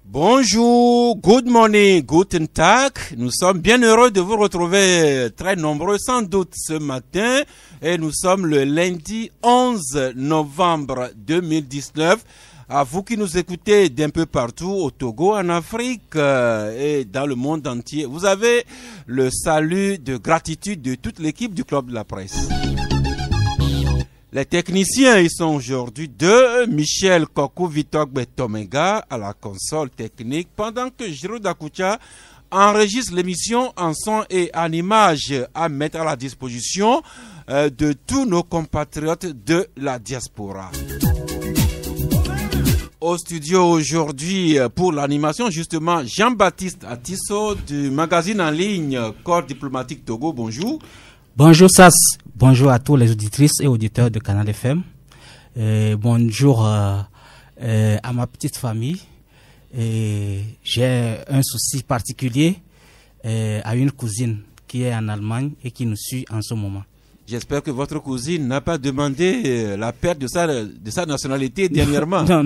Bonjour, good morning, guten Tag. Nous sommes bien heureux de vous retrouver très nombreux sans doute ce matin et nous sommes le lundi 11 novembre 2019. À vous qui nous écoutez d'un peu partout au Togo, en Afrique et dans le monde entier, vous avez le salut de gratitude de toute l'équipe du Club de la Presse. Les techniciens, ils sont aujourd'hui deux, Michel Kokou-Vitogbe-Tomega à la console technique, pendant que Giroud Dakucha enregistre l'émission en son et en image à mettre à la disposition de tous nos compatriotes de la diaspora. Au studio aujourd'hui pour l'animation, justement, Jean-Baptiste Atisso du magazine en ligne Corps diplomatique Togo, bonjour. Bonjour Sas, bonjour à tous les auditrices et auditeurs de Canal FM. Bonjour à ma petite famille. J'ai un souci particulier à une cousine qui est en Allemagne et qui nous suit en ce moment. J'espère que votre cousine n'a pas demandé la perte de sa nationalité dernièrement. Non,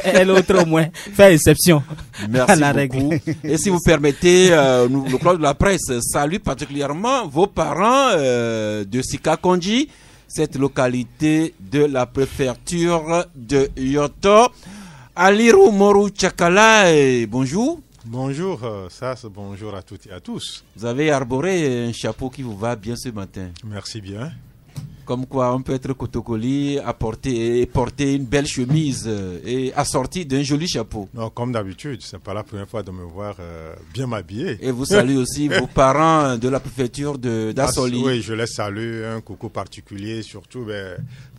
elle autre au moins fait exception. Merci à la beaucoup. Règle. Et si vous permettez, le Club de la Presse salue particulièrement vos parents de Sikakonji, cette localité de la préfecture de Yoto. Aliru Moru Chakala, bonjour. Bonjour Sas, bonjour à toutes et à tous. Vous avez arboré un chapeau qui vous va bien ce matin. Merci bien. Comme quoi on peut être kotokoli, porter une belle chemise et assorti d'un joli chapeau. Non, comme d'habitude, c'est pas la première fois de me voir bien m'habiller. Et vous saluez aussi vos parents de la préfecture d'Assoli. Oui, je les salue, un coucou particulier, surtout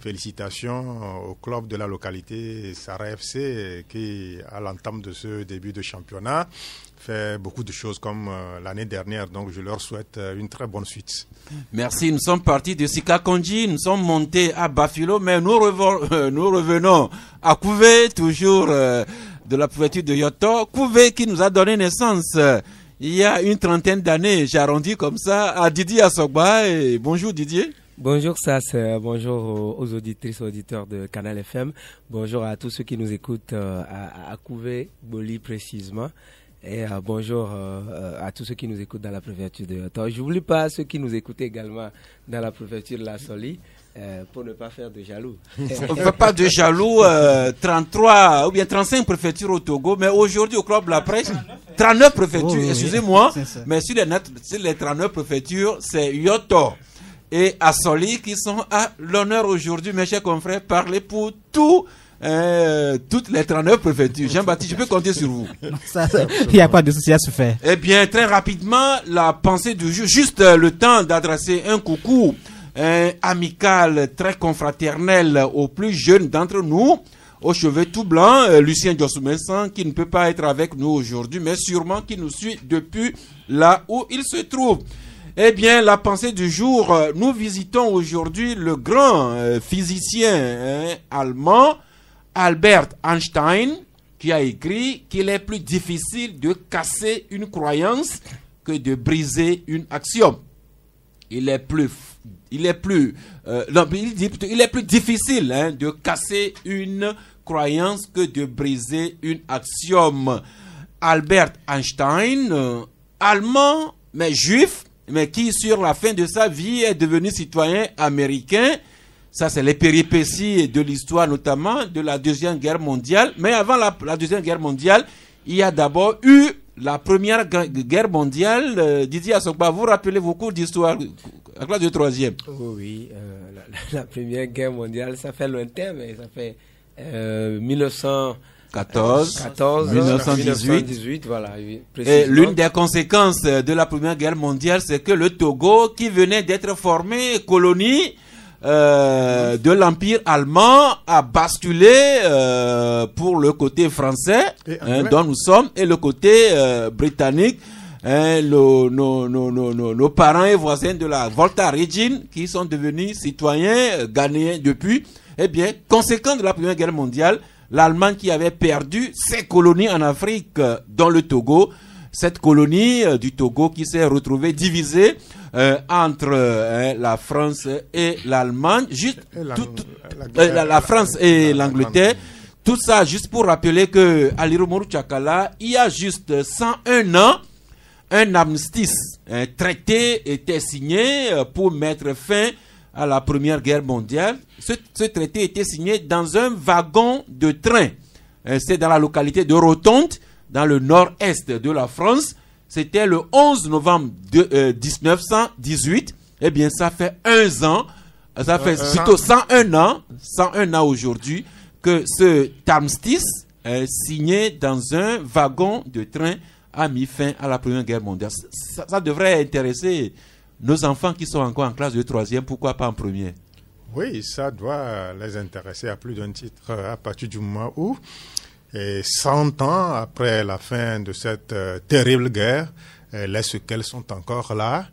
félicitations au club de la localité Sarah FC qui, à l'entame de ce début de championnat, fait beaucoup de choses comme l'année dernière. Donc, je leur souhaite une très bonne suite. Merci. Nous sommes partis de Sikakonji, nous sommes montés à Bafilo, mais nous revenons à Kouvé, toujours de la préfecture de Yoto. Kouvé qui nous a donné naissance il y a une trentaine d'années, j'arrondis comme ça, à Didier Assogba. Bonjour Didier. Bonjour Sas, bonjour aux auditrices et auditeurs de Canal FM. Bonjour à tous ceux qui nous écoutent à Kouvé, Boli précisément. Et bonjour à tous ceux qui nous écoutent dans la préfecture de Yoto. Je n'oublie pas ceux qui nous écoutent également dans la préfecture de la Soli, pour ne pas faire de jaloux. On ne fait pas de jaloux, 33 ou bien 35 préfectures au Togo, mais aujourd'hui au Club de la Presse, 39 préfectures, excusez-moi, mais sur les 39 préfectures, c'est Yoto et Assoli qui sont à l'honneur aujourd'hui, mes chers confrères. Parlez pour toutes les 39 préfectures. Jean-Baptiste, je peux compter sur vous. Il n'y a pas de souci à se faire. Eh bien, très rapidement, la pensée du jour, juste le temps d'adresser un coucou amical, très confraternel aux plus jeunes d'entre nous, aux cheveux tout blancs, Lucien Diossoumensan, qui ne peut pas être avec nous aujourd'hui, mais sûrement qui nous suit depuis là où il se trouve. Eh bien, la pensée du jour, nous visitons aujourd'hui le grand physicien allemand, Albert Einstein, qui a écrit qu'il est plus difficile de casser une croyance que de briser une axiome. Il est plus difficile de casser une croyance que de briser une axiome. Albert Einstein, allemand, mais juif, mais qui sur la fin de sa vie est devenu citoyen américain. Ça, c'est les péripéties de l'histoire, notamment de la Deuxième Guerre mondiale. Mais avant la Deuxième Guerre mondiale, il y a d'abord eu la Première Guerre mondiale. Didier Assogba, vous rappelez vos cours d'histoire à classe de 3e? Oui, la Première Guerre mondiale, ça fait lointain, mais ça fait 1918, voilà. Et l'une des conséquences de la Première Guerre mondiale, c'est que le Togo, qui venait d'être formé colonie de l'Empire allemand, a basculé pour le côté français dont nous sommes, et le côté britannique nos parents et voisins de la Volta Regine, qui sont devenus citoyens ghanéens depuis. Eh bien, conséquent de la Première Guerre mondiale, l'Allemagne qui avait perdu ses colonies en Afrique, dont le Togo, cette colonie du Togo qui s'est retrouvée divisée entre la France et l'Allemagne, juste la France et l'Angleterre. Tout ça juste pour rappeler que à l'Iromoru Tchakala, il y a juste 101 ans, un armistice, un traité était signé pour mettre fin à la Première Guerre mondiale. Ce traité était signé dans un wagon de train. C'est dans la localité de Rotonde, dans le nord-est de la France. C'était le 11 novembre 1918. Eh bien, ça fait 1 an, ça fait plutôt 101 ans aujourd'hui que ce armistice signé dans un wagon de train a mis fin à la Première Guerre mondiale. Ça devrait intéresser nos enfants qui sont encore en classe de 3e, pourquoi pas en première? Oui, ça doit les intéresser à plus d'un titre à partir du moment où, 100 ans après la fin de cette terrible guerre, les séquelles sont encore là.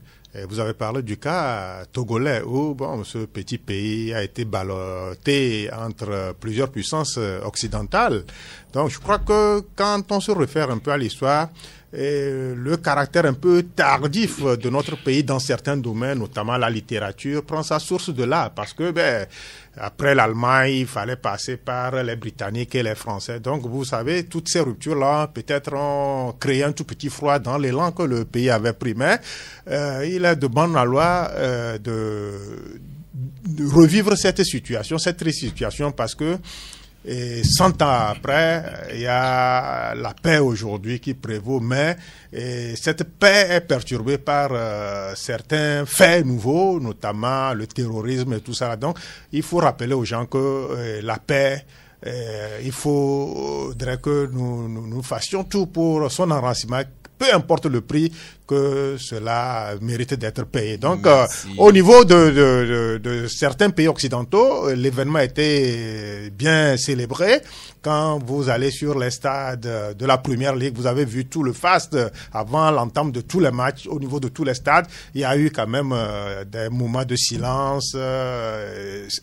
Vous avez parlé du cas togolais où ce petit pays a été ballotté entre plusieurs puissances occidentales. Donc je crois que quand on se réfère un peu à l'histoire, le caractère un peu tardif de notre pays dans certains domaines, notamment la littérature, prend sa source de là. Parce que après l'Allemagne, il fallait passer par les Britanniques et les Français. Donc vous savez, toutes ces ruptures-là peut-être ont créé un tout petit froid dans l'élan que le pays avait pris. Mais il est de bonne loi de revivre cette situation, cette triste situation, parce que 100 ans après, il y a la paix aujourd'hui qui prévaut, mais cette paix est perturbée par certains faits nouveaux, notamment le terrorisme et tout ça. Donc, il faut rappeler aux gens que la paix, il faudrait que nous fassions tout pour son enracinement, peu importe le prix que cela mérite d'être payé. Donc, au niveau de certains pays occidentaux, l'événement a été bien célébré. Quand vous allez sur les stades de la Première Ligue, vous avez vu tout le faste avant l'entame de tous les matchs. Au niveau de tous les stades, il y a eu quand même des moments de silence.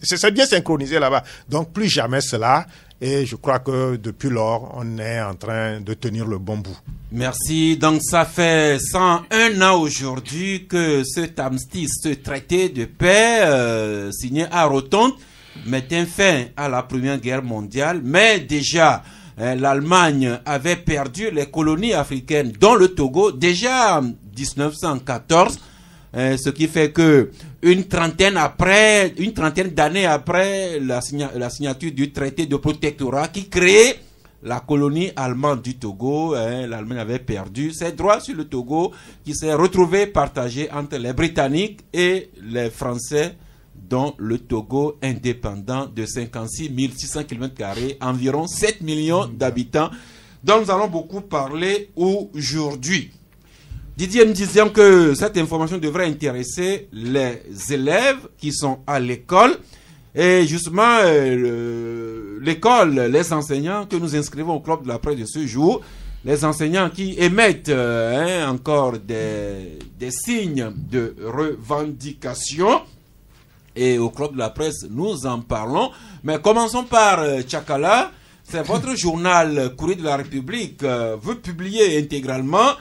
C'est bien synchronisé là-bas. Donc, plus jamais cela. Et je crois que depuis lors, on est en train de tenir le bon bout. Merci. Donc, ça fait 101 ans aujourd'hui que cet armistice, ce traité de paix signé à Rotonde, mettait fin à la Première Guerre mondiale. Mais déjà, l'Allemagne avait perdu les colonies africaines, dont le Togo, déjà en 1914. Ce qui fait que une trentaine d'années après la signature du traité de protectorat qui créait la colonie allemande du Togo, l'Allemagne avait perdu ses droits sur le Togo, qui s'est retrouvé partagé entre les Britanniques et les Français, dont le Togo indépendant de 56 600 km², environ 7 millions d'habitants, dont nous allons beaucoup parler aujourd'hui. Didier me disait que cette information devrait intéresser les élèves qui sont à l'école. Et justement, l'école, les enseignants que nous inscrivons au club de la presse de ce jour, les enseignants qui émettent encore des signes de revendication. Et au club de la presse, nous en parlons. Mais commençons par Tchakala. C'est votre journal Courrier de la République. Veut publier intégralement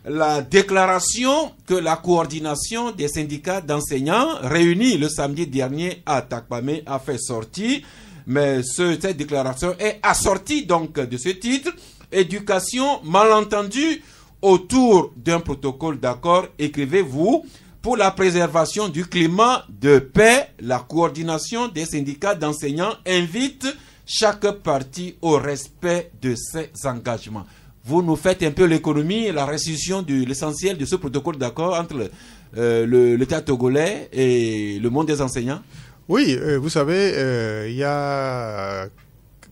la déclaration que la coordination des syndicats d'enseignants réunis le samedi dernier à Takpamé a fait sortir. Mais cette déclaration est assortie donc de ce titre: éducation malentendue autour d'un protocole d'accord, écrivez-vous, pour la préservation du climat de paix. La coordination des syndicats d'enseignants invite chaque partie au respect de ses engagements. Vous nous faites un peu l'économie et la restitution de l'essentiel de ce protocole d'accord entre l'État togolais et le monde des enseignants? Oui, vous savez, il y a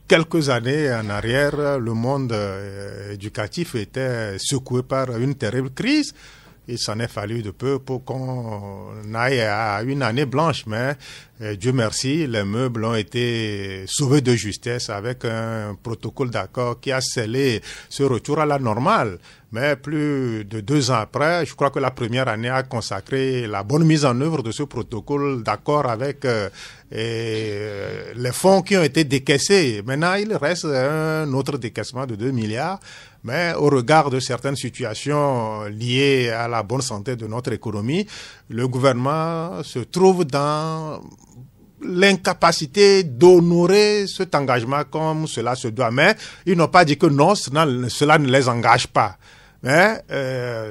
quelques années en arrière, le monde éducatif était secoué par une terrible crise. Il s'en est fallu de peu pour qu'on aille à une année blanche, mais Dieu merci, les meubles ont été sauvés de justesse avec un protocole d'accord qui a scellé ce retour à la normale. Mais plus de 2 ans après, je crois que la première année a consacré la bonne mise en œuvre de ce protocole d'accord avec les fonds qui ont été décaissés. Maintenant, il reste un autre décaissement de 2 milliards. Mais au regard de certaines situations liées à la bonne santé de notre économie, le gouvernement se trouve dans l'incapacité d'honorer cet engagement comme cela se doit. Mais ils n'ont pas dit que non, cela ne les engage pas. Mais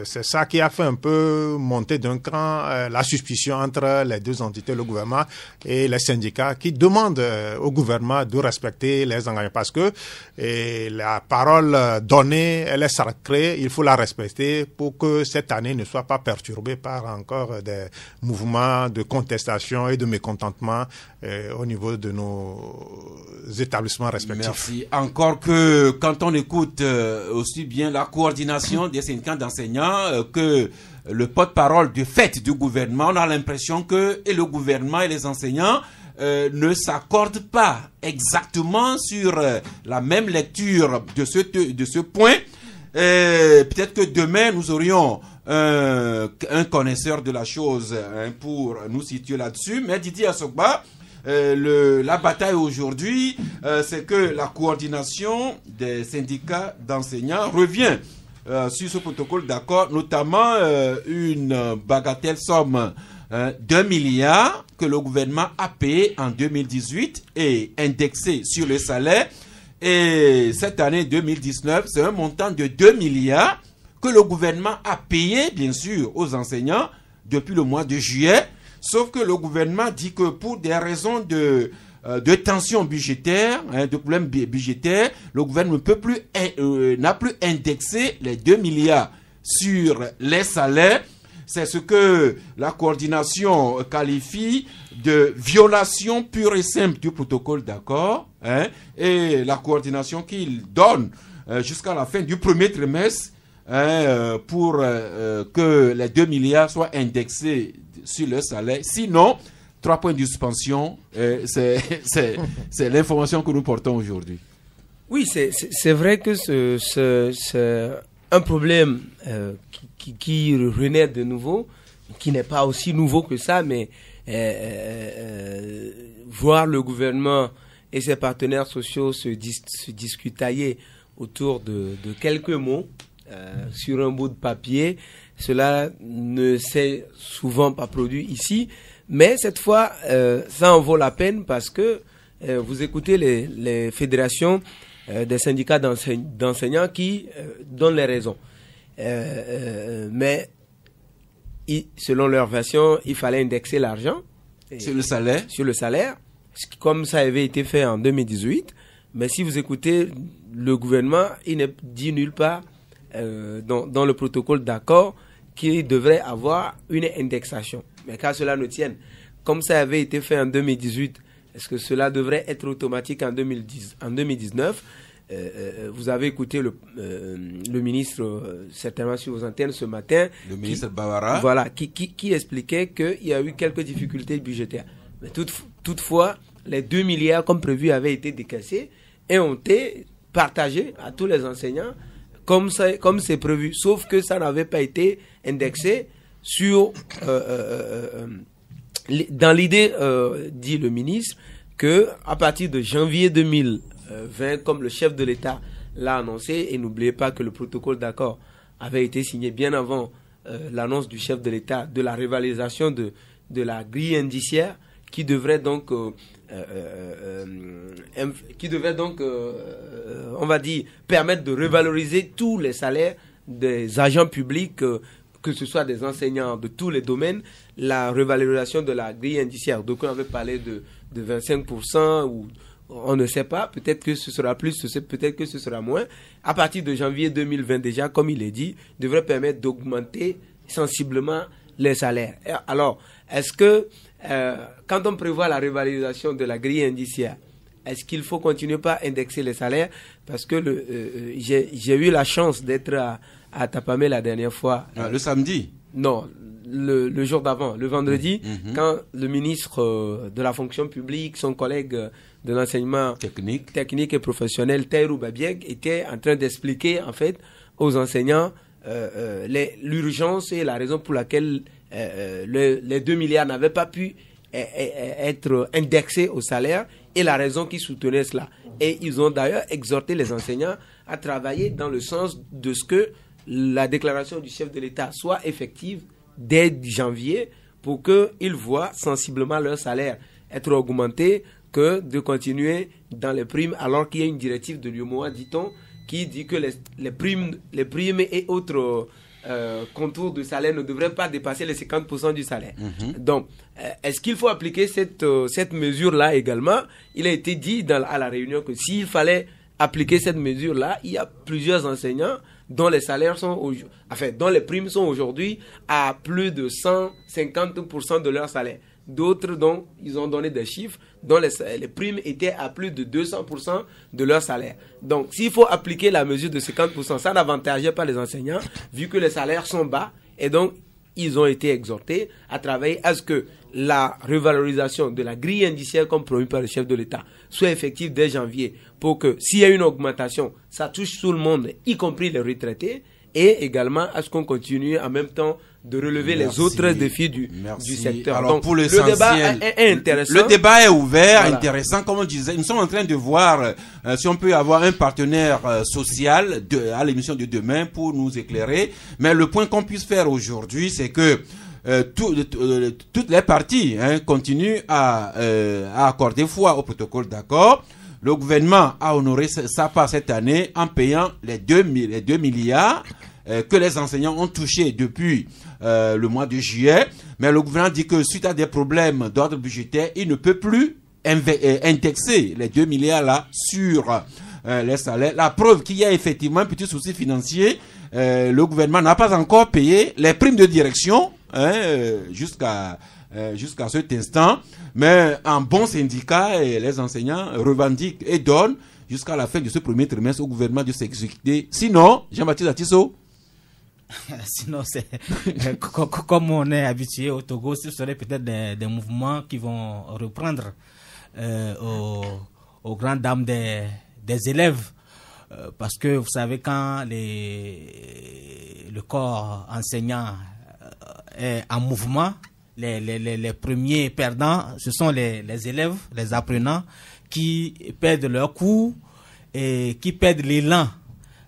c'est ça qui a fait un peu monter d'un cran la suspicion entre les deux entités, le gouvernement et les syndicats, qui demandent au gouvernement de respecter les engagements. Parce que la parole donnée, elle est sacrée, il faut la respecter pour que cette année ne soit pas perturbée par encore des mouvements de contestation et de mécontentement au niveau de nos établissements respectifs. Merci. Encore que quand on écoute aussi bien la coordination des syndicats d'enseignants que le porte-parole du fait du gouvernement, on a l'impression que et le gouvernement et les enseignants ne s'accordent pas exactement sur la même lecture de ce point. Peut-être que demain nous aurions un connaisseur de la chose pour nous situer là-dessus, mais Didier Assogba, la bataille aujourd'hui, c'est que la coordination des syndicats d'enseignants revient sur ce protocole d'accord, notamment une bagatelle somme d'1 milliard que le gouvernement a payé en 2018 et indexé sur le salaire. Et cette année 2019, c'est un montant de 2 milliards que le gouvernement a payé, bien sûr, aux enseignants depuis le mois de juillet. Sauf que le gouvernement dit que pour des raisons de tension budgétaire, de problèmes budgétaires, le gouvernement ne peut plus, n'a plus indexé les 2 milliards sur les salaires. C'est ce que la coordination qualifie de violation pure et simple du protocole d'accord. Et la coordination qu'il donne jusqu'à la fin du premier trimestre pour que les 2 milliards soient indexés sur le salaire. Sinon, 3 points de suspension, c'est l'information que nous portons aujourd'hui. Oui, c'est vrai que c'est un problème qui renaît de nouveau, qui n'est pas aussi nouveau que ça, mais voir le gouvernement et ses partenaires sociaux se discutailler autour de quelques mots sur un bout de papier, cela ne s'est souvent pas produit ici, mais cette fois, ça en vaut la peine parce que vous écoutez les fédérations des syndicats d'enseignants qui donnent les raisons. Mais selon leur version, il fallait indexer l'argent. Sur le salaire. Sur le salaire, comme ça avait été fait en 2018. Mais si vous écoutez le gouvernement, il n'est dit nulle part dans le protocole d'accord qu'il devrait avoir une indexation. Mais qu'à cela ne tienne, comme ça avait été fait en 2018, est-ce que cela devrait être automatique en 2019 ? Vous avez écouté le ministre certainement sur vos antennes ce matin. Le ministre Bawara. Voilà, qui expliquait qu'il y a eu quelques difficultés budgétaires. Mais toutefois, les 2 milliards comme prévu avaient été décaissés et ont été partagés à tous les enseignants comme c'est prévu. Sauf que ça n'avait pas été indexé sur... dans l'idée, dit le ministre, qu'à partir de janvier 2020, comme le chef de l'État l'a annoncé, et n'oubliez pas que le protocole d'accord avait été signé bien avant l'annonce du chef de l'État de la révalorisation de la grille indiciaire qui devrait donc, on va dire, permettre de revaloriser tous les salaires des agents publics, que ce soit des enseignants de tous les domaines, la revalorisation de la grille indiciaire. Donc on avait parlé de 25% ou on ne sait pas, peut-être que ce sera plus, peut-être que ce sera moins. À partir de janvier 2020 déjà, comme il est dit, devrait permettre d'augmenter sensiblement les salaires. Alors, est-ce que quand on prévoit la revalorisation de la grille indiciaire, est-ce qu'il faut continuer par indexer les salaires? Parce que j'ai eu la chance d'être à Tapamé la dernière fois. Le samedi? Non, le jour d'avant, le vendredi, quand le ministre de la fonction publique, son collègue de l'enseignement technique et professionnel, Taïrou Babieg, était en train d'expliquer en fait aux enseignants l'urgence et la raison pour laquelle les 2 milliards n'avaient pas pu être indexés au salaire et la raison qui soutenait cela. Et ils ont d'ailleurs exhorté les enseignants à travailler dans le sens de ce que la déclaration du chef de l'État soit effective dès janvier pour qu'ils voient sensiblement leur salaire être augmenté, que de continuer dans les primes alors qu'il y a une directive de l'UEMOA, dit-on, qui dit que les primes et autres contours de salaire ne devraient pas dépasser les 50% du salaire. Donc, est-ce qu'il faut appliquer cette mesure-là également? Il a été dit à la réunion que s'il fallait appliquer cette mesure-là, il y a plusieurs enseignants dont les salaires dont les primes sont aujourd'hui à plus de 150% de leur salaire. D'autres, dont ils ont donné des chiffres, dont les primes étaient à plus de 200% de leur salaire. Donc, s'il faut appliquer la mesure de 50%, ça n'avantageait pas les enseignants, vu que les salaires sont bas. Et donc, ils ont été exhortés à travailler à ce que la revalorisation de la grille indiciaire, comme promis par le chef de l'État, soit effective dès janvier, pour que s'il y a une augmentation, ça touche tout le monde, y compris les retraités, et également à ce qu'on continue en même temps de relever les autres défis du secteur. Alors, donc, pour le débat est intéressant. Le débat est ouvert, intéressant, comme on disait. Nous sommes en train de voir si on peut avoir un partenaire social à l'émission de demain pour nous éclairer. Mais le point qu'on puisse faire aujourd'hui, c'est que toutes les parties continuent à accorder foi au protocole d'accord. Le gouvernement a honoré sa part cette année en payant les 2 milliards que les enseignants ont touchés depuis le mois de juillet. Mais le gouvernement dit que suite à des problèmes d'ordre budgétaire, il ne peut plus indexer les 2 milliards là sur les salaires. La preuve qu'il y a effectivement un petit souci financier, le gouvernement n'a pas encore payé les primes de direction jusqu'à cet instant, mais en bon syndicat, les enseignants revendiquent et donnent jusqu'à la fin de ce premier trimestre au gouvernement de s'exécuter. Sinon, Jean-Baptiste Atisso. Sinon, c'est comme on est habitué au Togo, ce serait peut-être des mouvements qui vont reprendre aux grandes dames des élèves. Parce que vous savez, quand le corps enseignant est en mouvement, les premiers perdants, ce sont les élèves, les apprenants qui perdent leur cours et qui perdent l'élan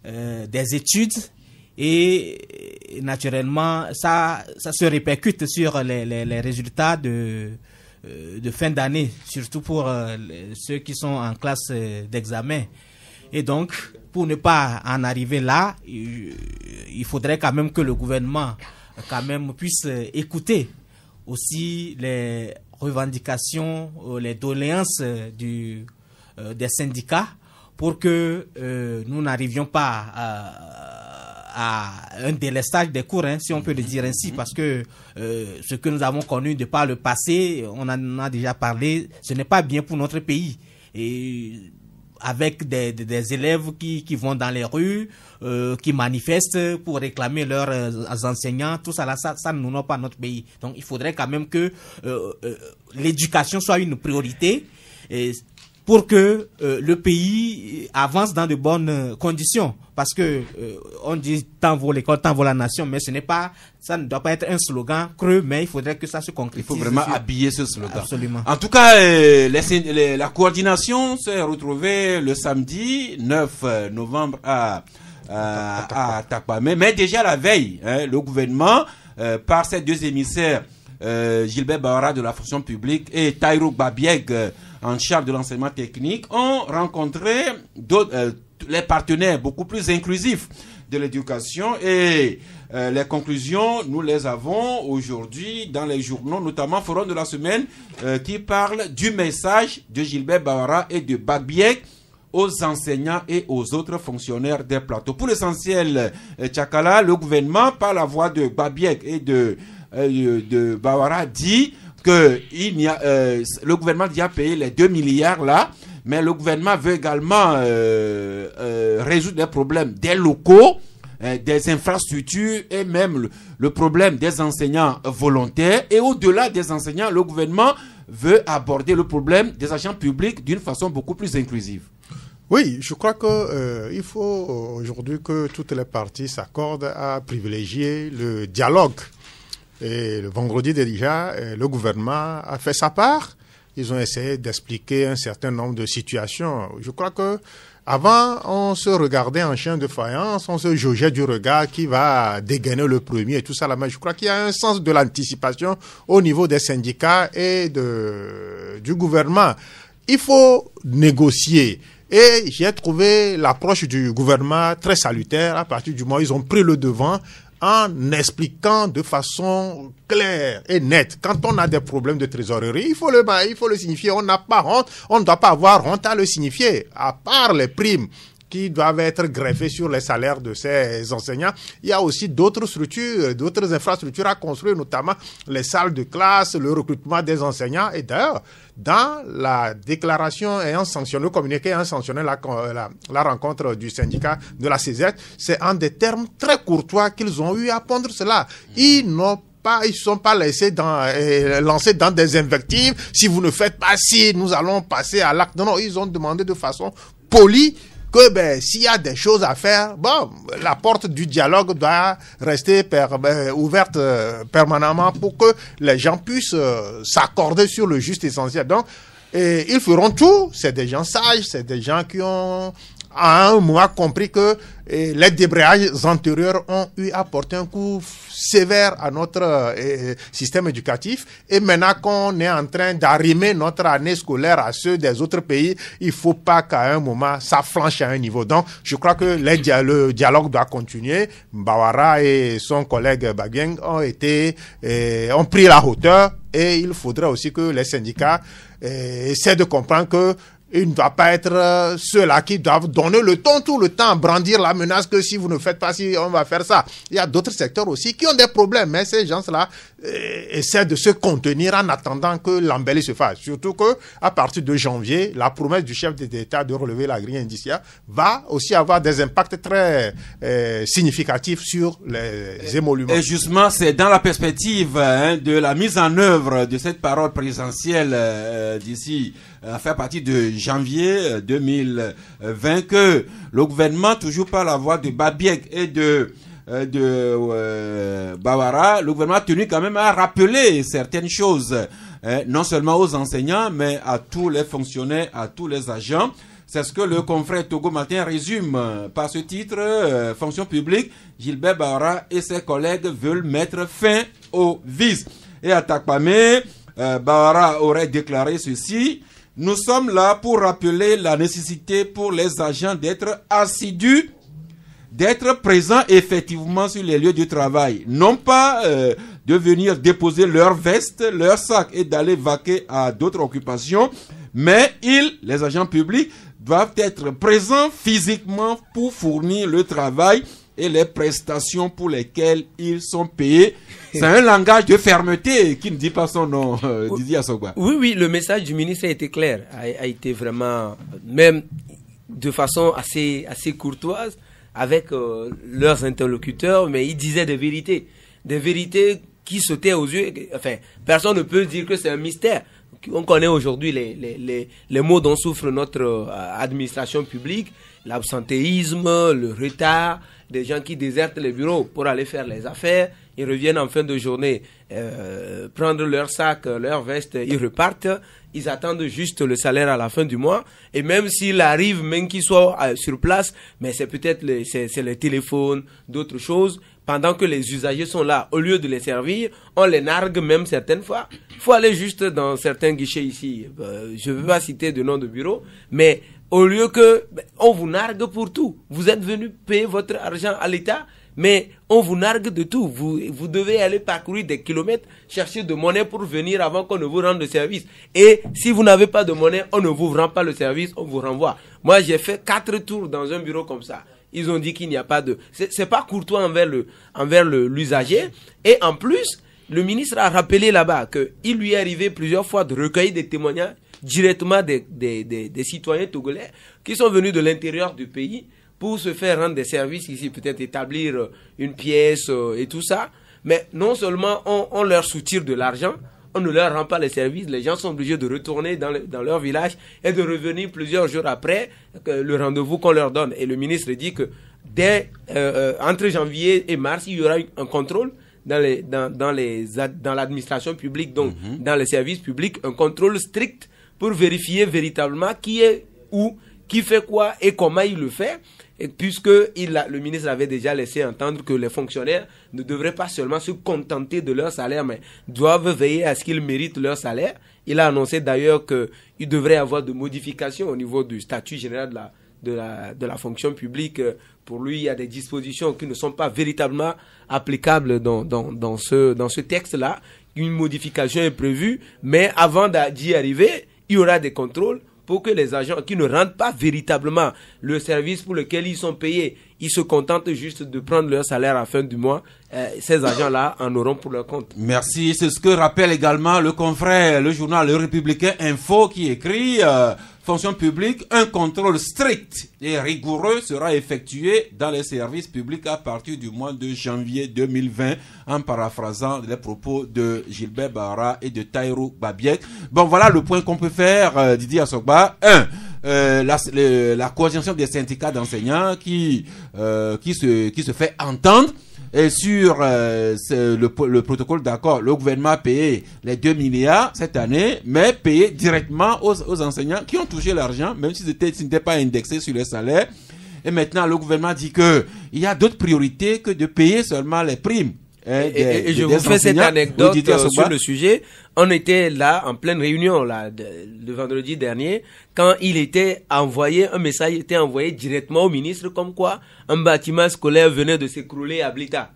des études. Et naturellement, ça se répercute sur les résultats de fin d'année, surtout pour ceux qui sont en classe d'examen. Et donc, pour ne pas en arriver là, il faudrait quand même que le gouvernement puisse écouter aussi les revendications, les doléances des syndicats pour que nous n'arrivions pas à un délestage des cours, si on peut le dire ainsi, parce que ce que nous avons connu de par le passé, on en a déjà parlé, ce n'est pas bien pour notre pays. Et avec des élèves qui vont dans les rues, qui manifestent pour réclamer leurs enseignants, tout ça, ça ne nous pas notre pays. Donc il faudrait quand même que l'éducation soit une priorité pour que le pays avance dans de bonnes conditions. Parce que on dit tant vaut l'école, tant vaut la nation, mais ça ne doit pas être un slogan creux, mais il faudrait que ça se concrétise. Il faut vraiment habiller ce slogan. Absolument. En tout cas, la coordination s'est retrouvée le samedi 9 novembre à Takwame, mais déjà la veille, le gouvernement, par ses deux émissaires, Gilbert Bawara de la fonction publique et Taïro Babieg en charge de l'enseignement technique, ont rencontré les partenaires beaucoup plus inclusifs de l'éducation et les conclusions, nous les avons aujourd'hui dans les journaux, notamment Forum de la semaine, qui parle du message de Gilbert Bawara et de Babieg aux enseignants et aux autres fonctionnaires des plateaux. Pour l'essentiel, Tchakala, le gouvernement, par la voix de Babieg et de Bawara, dit que le gouvernement a payé les 2 milliards là, mais le gouvernement veut également résoudre les problèmes des locaux, des infrastructures et même le problème des enseignants volontaires. Et au-delà des enseignants, le gouvernement veut aborder le problème des agents publics d'une façon beaucoup plus inclusive. Oui, je crois que il faut aujourd'hui que toutes les parties s'accordent à privilégier le dialogue. Et le vendredi déjà, le gouvernement a fait sa part. Ils ont essayé d'expliquer un certain nombre de situations. Je crois que avant, on se regardait en chien de faïence, on se jaugeait du regard qui va dégainer le premier et tout ça. Mais je crois qu'il y a un sens de l'anticipation au niveau des syndicats et du gouvernement. Il faut négocier. Et j'ai trouvé l'approche du gouvernement très salutaire à partir du moment où ils ont pris le devant en expliquant de façon claire et nette. Quand on a des problèmes de trésorerie, il faut le signifier. On n'a pas honte, on ne doit pas avoir honte à le signifier. À part les primes qui doivent être greffées sur les salaires de ces enseignants, il y a aussi d'autres structures, d'autres infrastructures à construire, notamment les salles de classe, le recrutement des enseignants. Et d'ailleurs, dans la déclaration ayant sanctionné, le communiqué ayant sanctionné la rencontre du syndicat de la CZ, c'est en des termes très courtois qu'ils ont eu à pondre cela. Ils ne sont pas lancés dans des invectives. Si vous ne faites pas ci, nous allons passer à l'acte. Non, ils ont demandé de façon polie que s'il y a des choses à faire, la porte du dialogue doit rester ouverte permanemment pour que les gens puissent s'accorder sur le juste essentiel. Donc, ils feront tout. C'est des gens sages, c'est des gens qui ont à un moment compris que les débrayages antérieurs ont eu à porter un coup sévère à notre système éducatif. Et maintenant qu'on est en train d'arrimer notre année scolaire à ceux des autres pays, il ne faut pas qu'à un moment, ça flanche à un niveau. Donc, je crois que le dialogue doit continuer. Bawara et son collègue Bagueng ont pris la hauteur, et il faudrait aussi que les syndicats essaient de comprendre que il ne doit pas être ceux-là qui doivent donner le ton tout le temps, brandir la menace que si vous ne faites pas ci, on va faire ça. Il y a d'autres secteurs aussi qui ont des problèmes, mais ces gens-là essaient de se contenir en attendant que l'embellie se fasse. Surtout que à partir de janvier, la promesse du chef d'État de relever la grille indiciaire va aussi avoir des impacts très significatifs sur les émoluments. Et justement, c'est dans la perspective de la mise en œuvre de cette parole présidentielle d'ici à faire partie de janvier 2020 que le gouvernement, toujours par la voix de Babiek et de Bawara, le gouvernement a tenu quand même à rappeler certaines choses, non seulement aux enseignants, mais à tous les fonctionnaires, à tous les agents. C'est ce que le confrère Togo Matin résume par ce titre, fonction publique, Gilbert Bawara et ses collègues veulent mettre fin au vice. Et à Takpamé, Bawara aurait déclaré ceci: nous sommes là pour rappeler la nécessité pour les agents d'être assidus, d'être présents effectivement sur les lieux du travail. Non pas de venir déposer leur veste, leur sac et d'aller vaquer à d'autres occupations, mais les agents publics, doivent être présents physiquement pour fournir le travail et les prestations pour lesquelles ils sont payés. C'est un langage de fermeté qui ne dit pas son nom, Didier Assogba. Oui, le message du ministre a été clair, a été vraiment, même de façon assez courtoise avec leurs interlocuteurs, mais il disait des vérités qui sautaient aux yeux. Enfin, personne ne peut dire que c'est un mystère. On connaît aujourd'hui les maux dont souffre notre administration publique, l'absentéisme, le retard, des gens qui désertent les bureaux pour aller faire les affaires, ils reviennent en fin de journée prendre leur sac, leur veste, ils repartent, ils attendent juste le salaire à la fin du mois, et même s'il arrive, même qu'ils soient sur place, mais c'est peut-être c'est les téléphones, d'autres choses, pendant que les usagers sont là, au lieu de les servir, on les nargue même certaines fois. Il faut aller juste dans certains guichets ici, je ne veux pas citer de nom de bureau, mais au lieu que on vous nargue pour tout, vous êtes venu payer votre argent à l'État, mais on vous nargue de tout. Vous devez aller parcourir des kilomètres, chercher de monnaie pour venir avant qu'on ne vous rende le service. Et si vous n'avez pas de monnaie, on ne vous rend pas le service, on vous renvoie. Moi, j'ai fait 4 tours dans un bureau comme ça. Ils ont dit qu'il n'y a pas de... C'est pas courtois envers l'usager. Et en plus, le ministre a rappelé là-bas qu'il lui est arrivé plusieurs fois de recueillir des témoignages directement des citoyens togolais qui sont venus de l'intérieur du pays pour se faire rendre des services ici, peut-être établir une pièce et tout ça. Mais non seulement on leur soutire de l'argent, on ne leur rend pas les services, les gens sont obligés de retourner dans leur village et de revenir plusieurs jours après le rendez-vous qu'on leur donne. Et le ministre dit que entre janvier et mars, il y aura un contrôle dans l'administration publique, donc dans les services publics, un contrôle strict pour vérifier véritablement qui est où, qui fait quoi et comment il le fait. Et puisque le ministre avait déjà laissé entendre que les fonctionnaires ne devraient pas seulement se contenter de leur salaire, mais doivent veiller à ce qu'ils méritent leur salaire. Il a annoncé d'ailleurs qu'il devrait y avoir de modifications au niveau du statut général de la fonction publique. Pour lui, il y a des dispositions qui ne sont pas véritablement applicables dans ce texte-là. Une modification est prévue, mais avant d'y arriver, il y aura des contrôles pour que les agents qui ne rendent pas véritablement le service pour lequel ils sont payés, ils se contentent juste de prendre leur salaire à la fin du mois, ces agents-là en auront pour leur compte. Merci, c'est ce que rappelle également le confrère, le journal Le Républicain Info qui écrit fonction publique, un contrôle strict et rigoureux sera effectué dans les services publics à partir du mois de janvier 2020, en paraphrasant les propos de Gilbert Bahara et de Taïrou Babiek. Bon, voilà le point qu'on peut faire, Didier Assogba. La coordination des syndicats d'enseignants qui se fait entendre. Et sur le protocole d'accord, le gouvernement a payé les 2 milliards cette année, mais payé directement aux enseignants qui ont touché l'argent, même si ce n'était pas indexé sur les salaires. Et maintenant, le gouvernement dit que il y a d'autres priorités que de payer seulement les primes. Et je vous fais cette anecdote sur le sujet. On était là en pleine réunion le vendredi dernier quand un message était envoyé directement au ministre comme quoi un bâtiment scolaire venait de s'écrouler à Blita.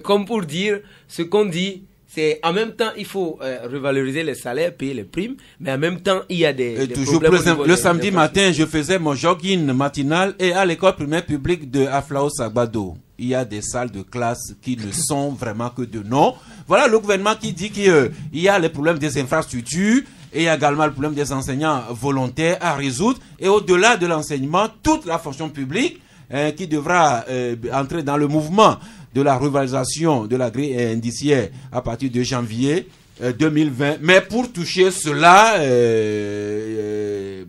Comme pour dire ce qu'on dit. C'est en même temps il faut revaloriser les salaires, payer les primes, mais en même temps il y a des problèmes. Le samedi matin, je faisais mon jogging matinal et à l'école primaire publique de Aflao Sagbado, il y a des salles de classe qui ne sont vraiment que de nom. Voilà le gouvernement qui dit qu'il y a les problèmes des infrastructures et il y a également le problème des enseignants volontaires à résoudre. Et au-delà de l'enseignement, toute la fonction publique qui devra entrer dans le mouvement de la revalorisation de la grille indiciaire à partir de janvier 2020. Mais pour toucher cela,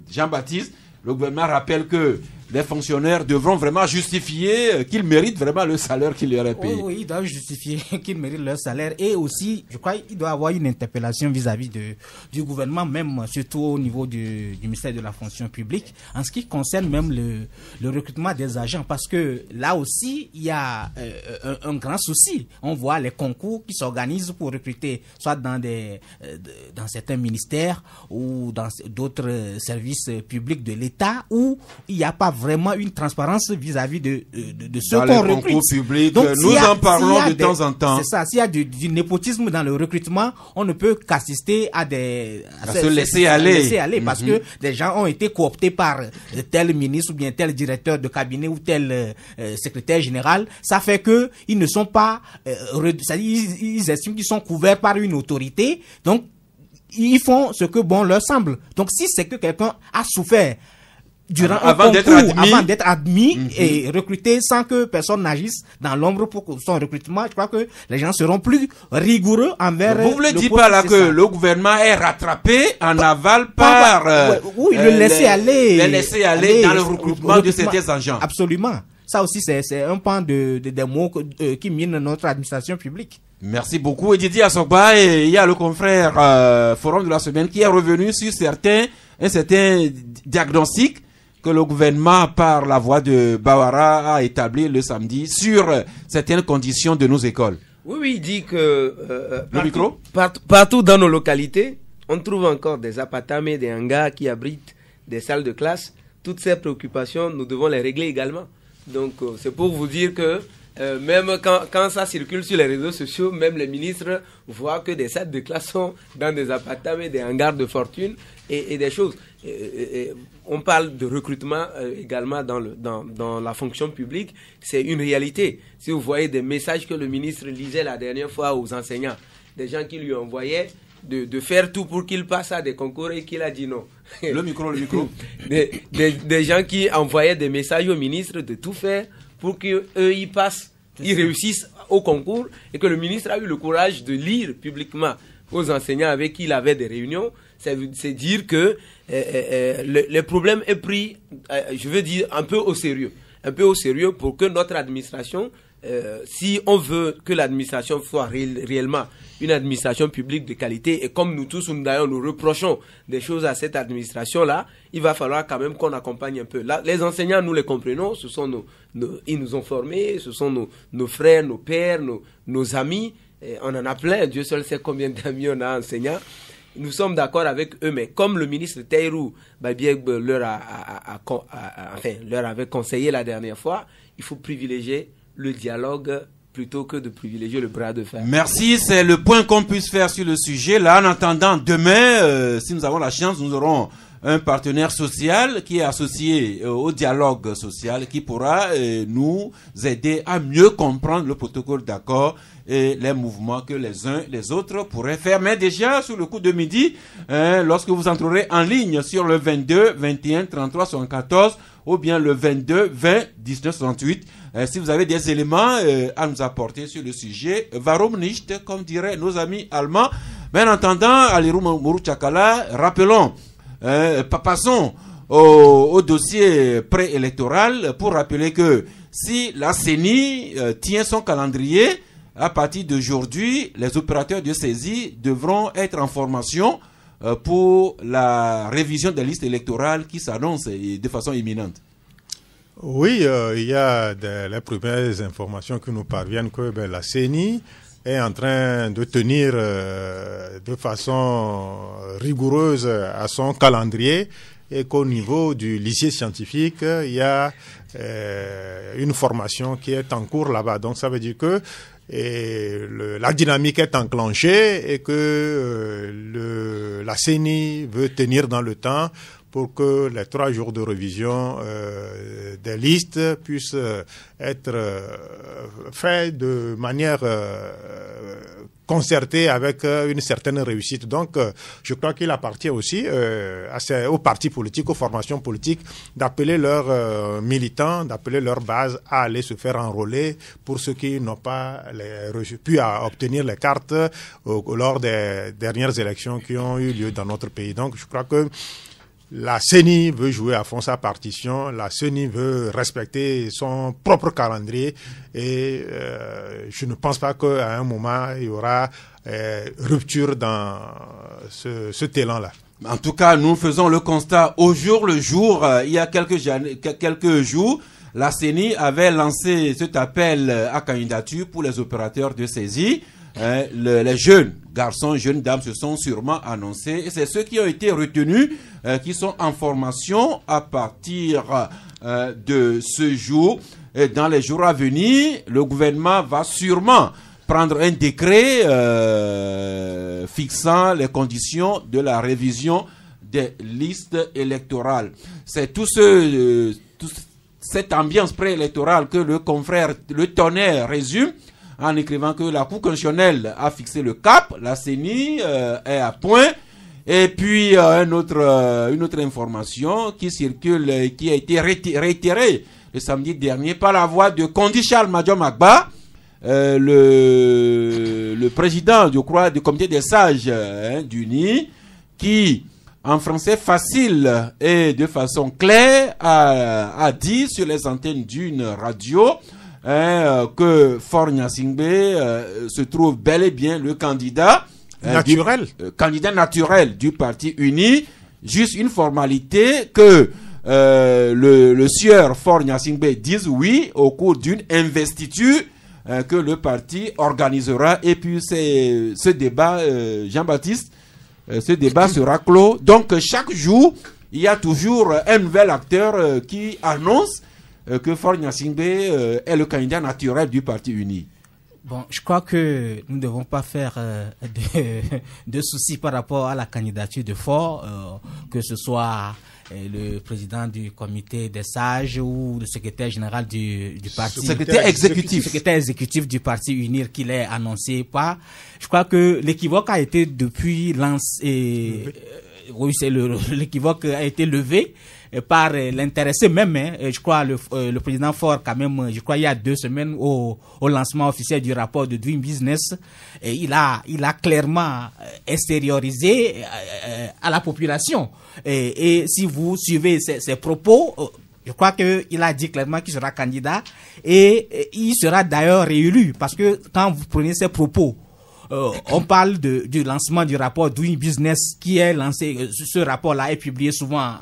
Jean-Baptiste, le gouvernement rappelle que les fonctionnaires devront vraiment justifier qu'ils méritent vraiment le salaire qu'ils leur est payé. Oui, ils doivent justifier qu'ils méritent leur salaire. Et aussi, je crois qu'il doit y avoir une interpellation vis-à-vis du gouvernement, même surtout au niveau du ministère de la fonction publique, en ce qui concerne même le recrutement des agents. Parce que là aussi, il y a un grand souci. On voit les concours qui s'organisent pour recruter, soit dans certains ministères ou dans d'autres services publics de l'État, où il n'y a pas vraiment une transparence vis-à-vis de ceux qu'on recrute. Concours publics, donc, nous en parlons de temps en temps. C'est ça, s'il y a du népotisme dans le recrutement, on ne peut qu'assister à se laisser aller. Parce que des gens ont été cooptés par tel ministre ou bien tel directeur de cabinet ou tel secrétaire général. Ça fait que ils ne sont pas, ils estiment qu'ils sont couverts par une autorité. Donc, ils font ce que bon leur semble. Donc, si c'est que quelqu'un a souffert avant d'être admis et recruté sans que personne n'agisse dans l'ombre pour son recrutement, je crois que les gens seront plus rigoureux envers. Vous voulez dire par là que le gouvernement est rattrapé en aval par le laisser aller dans le recrutement de certains agents. Absolument. Ça aussi, c'est un pan des mots qui minent notre administration publique. Merci beaucoup. Et Didier Assogba, et il y a le confrère Forum de la semaine qui est revenu sur certains diagnostics que le gouvernement, par la voix de Bahara, a établi le samedi sur certaines conditions de nos écoles. Oui, il dit que partout dans nos localités, on trouve encore des appartements et des hangars qui abritent des salles de classe. Toutes ces préoccupations, nous devons les régler également. Donc, c'est pour vous dire que même quand ça circule sur les réseaux sociaux, même les ministres voient que des salles de classe sont dans des appartements et des hangars de fortune et des choses. On parle de recrutement également dans la fonction publique. C'est une réalité. Si vous voyez des messages que le ministre lisait la dernière fois aux enseignants, des gens qui lui envoyaient de faire tout pour qu'il passe à des concours et qu'il a dit non. Le micro. Des gens qui envoyaient des messages au ministre de tout faire pour qu'eux ils passent, ils réussissent au concours, et que le ministre a eu le courage de lire publiquement aux enseignants avec qui il avait des réunions, c'est dire que le problème est pris, je veux dire, un peu au sérieux pour que notre administration, si on veut que l'administration soit réellement une administration publique de qualité, et comme nous tous, d'ailleurs, nous reprochons des choses à cette administration-là, il va falloir quand même qu'on accompagne un peu. Là, les enseignants, nous les comprenons, ce sont ils nous ont formés, ce sont nos frères, nos pères, nos amis, et on en a plein, Dieu seul sait combien d'amis on a enseignants. Nous sommes d'accord avec eux, mais comme le ministre Taïrou Babieg leur avait conseillé la dernière fois, il faut privilégier le dialogue plutôt que de privilégier le bras de fer. Merci, c'est le point qu'on puisse faire sur le sujet. Là, en attendant, demain, si nous avons la chance, nous aurons un partenaire social qui est associé au dialogue social, qui pourra nous aider à mieux comprendre le protocole d'accord et les mouvements que les uns les autres pourraient faire. Mais déjà, sur le coup de midi, lorsque vous entrerez en ligne sur le 22 21 33 74 ou bien le 22 20 19 68, si vous avez des éléments à nous apporter sur le sujet, warum nicht, comme diraient nos amis allemands. Mais en attendant, Aliru Mourou Tchakala, rappelons, passons au dossier préélectoral pour rappeler que si la CENI tient son calendrier, à partir d'aujourd'hui, les opérateurs de saisie devront être en formation pour la révision des listes électorales qui s'annonce de façon imminente. Oui, il y a les premières informations qui nous parviennent que la CENI est en train de tenir de façon rigoureuse à son calendrier et qu'au niveau du lycée scientifique, il y a une formation qui est en cours là-bas. Donc ça veut dire que la dynamique est enclenchée et que la CENI veut tenir dans le temps pour que les 3 jours de révision des listes puissent être faits de manière concertée avec une certaine réussite. Donc, je crois qu'il appartient aussi aux partis politiques, aux formations politiques, d'appeler leurs militants, d'appeler leur base à aller se faire enrôler pour ceux qui n'ont pas pu obtenir les cartes lors des dernières élections qui ont eu lieu dans notre pays. Donc, je crois que la CENI veut jouer à fond sa partition, la CENI veut respecter son propre calendrier et je ne pense pas qu'à un moment il y aura rupture dans cet élan-là. En tout cas, nous faisons le constat au jour le jour. Il y a quelques jours, la CENI avait lancé cet appel à candidature pour les opérateurs de saisie. Les jeunes garçons, jeunes dames se sont sûrement annoncés et c'est ceux qui ont été retenus qui sont en formation à partir de ce jour. Et dans les jours à venir, le gouvernement va sûrement prendre un décret fixant les conditions de la révision des listes électorales. C'est cette ambiance préélectorale que le confrère Le Tonnerre résume en écrivant que la Cour constitutionnelle a fixé le cap, la CENI est à point, et puis une autre information qui circule, qui a été réitérée le samedi dernier par la voix de Kondi Charles Madiom Agba, le président, je crois, du comité des sages d'UNI, qui, en français facile et de façon claire, a dit sur les antennes d'une radio que Faure Gnassingbé se trouve bel et bien le candidat naturel du parti uni. Juste une formalité que le sieur Faure Gnassingbé dise oui au cours d'une investiture que le parti organisera. Et puis ce débat, Jean-Baptiste, ce débat sera clos. Donc chaque jour, il y a toujours un nouvel acteur qui annonce que Faure Gnassingbé est le candidat naturel du parti uni. Bon, je crois que nous ne devons pas faire de soucis par rapport à la candidature de Faure, que ce soit le président du comité des sages ou le secrétaire général du parti. Secrétaire exécutif du parti UNIR qui l'ait annoncé pas. Je crois que l'équivoque a été depuis lancé. Oui, l'équivoque a été levé par l'intéressé même, hein, je crois le président Faure quand même, je crois il y a 2 semaines au lancement officiel du rapport de Doing Business, et il a clairement extériorisé à la population. Et si vous suivez ses propos, je crois qu'il a dit clairement qu'il sera candidat et il sera d'ailleurs réélu, parce que quand vous prenez ses propos, on parle du lancement du rapport Doing Business qui est lancé. Ce rapport-là est publié souvent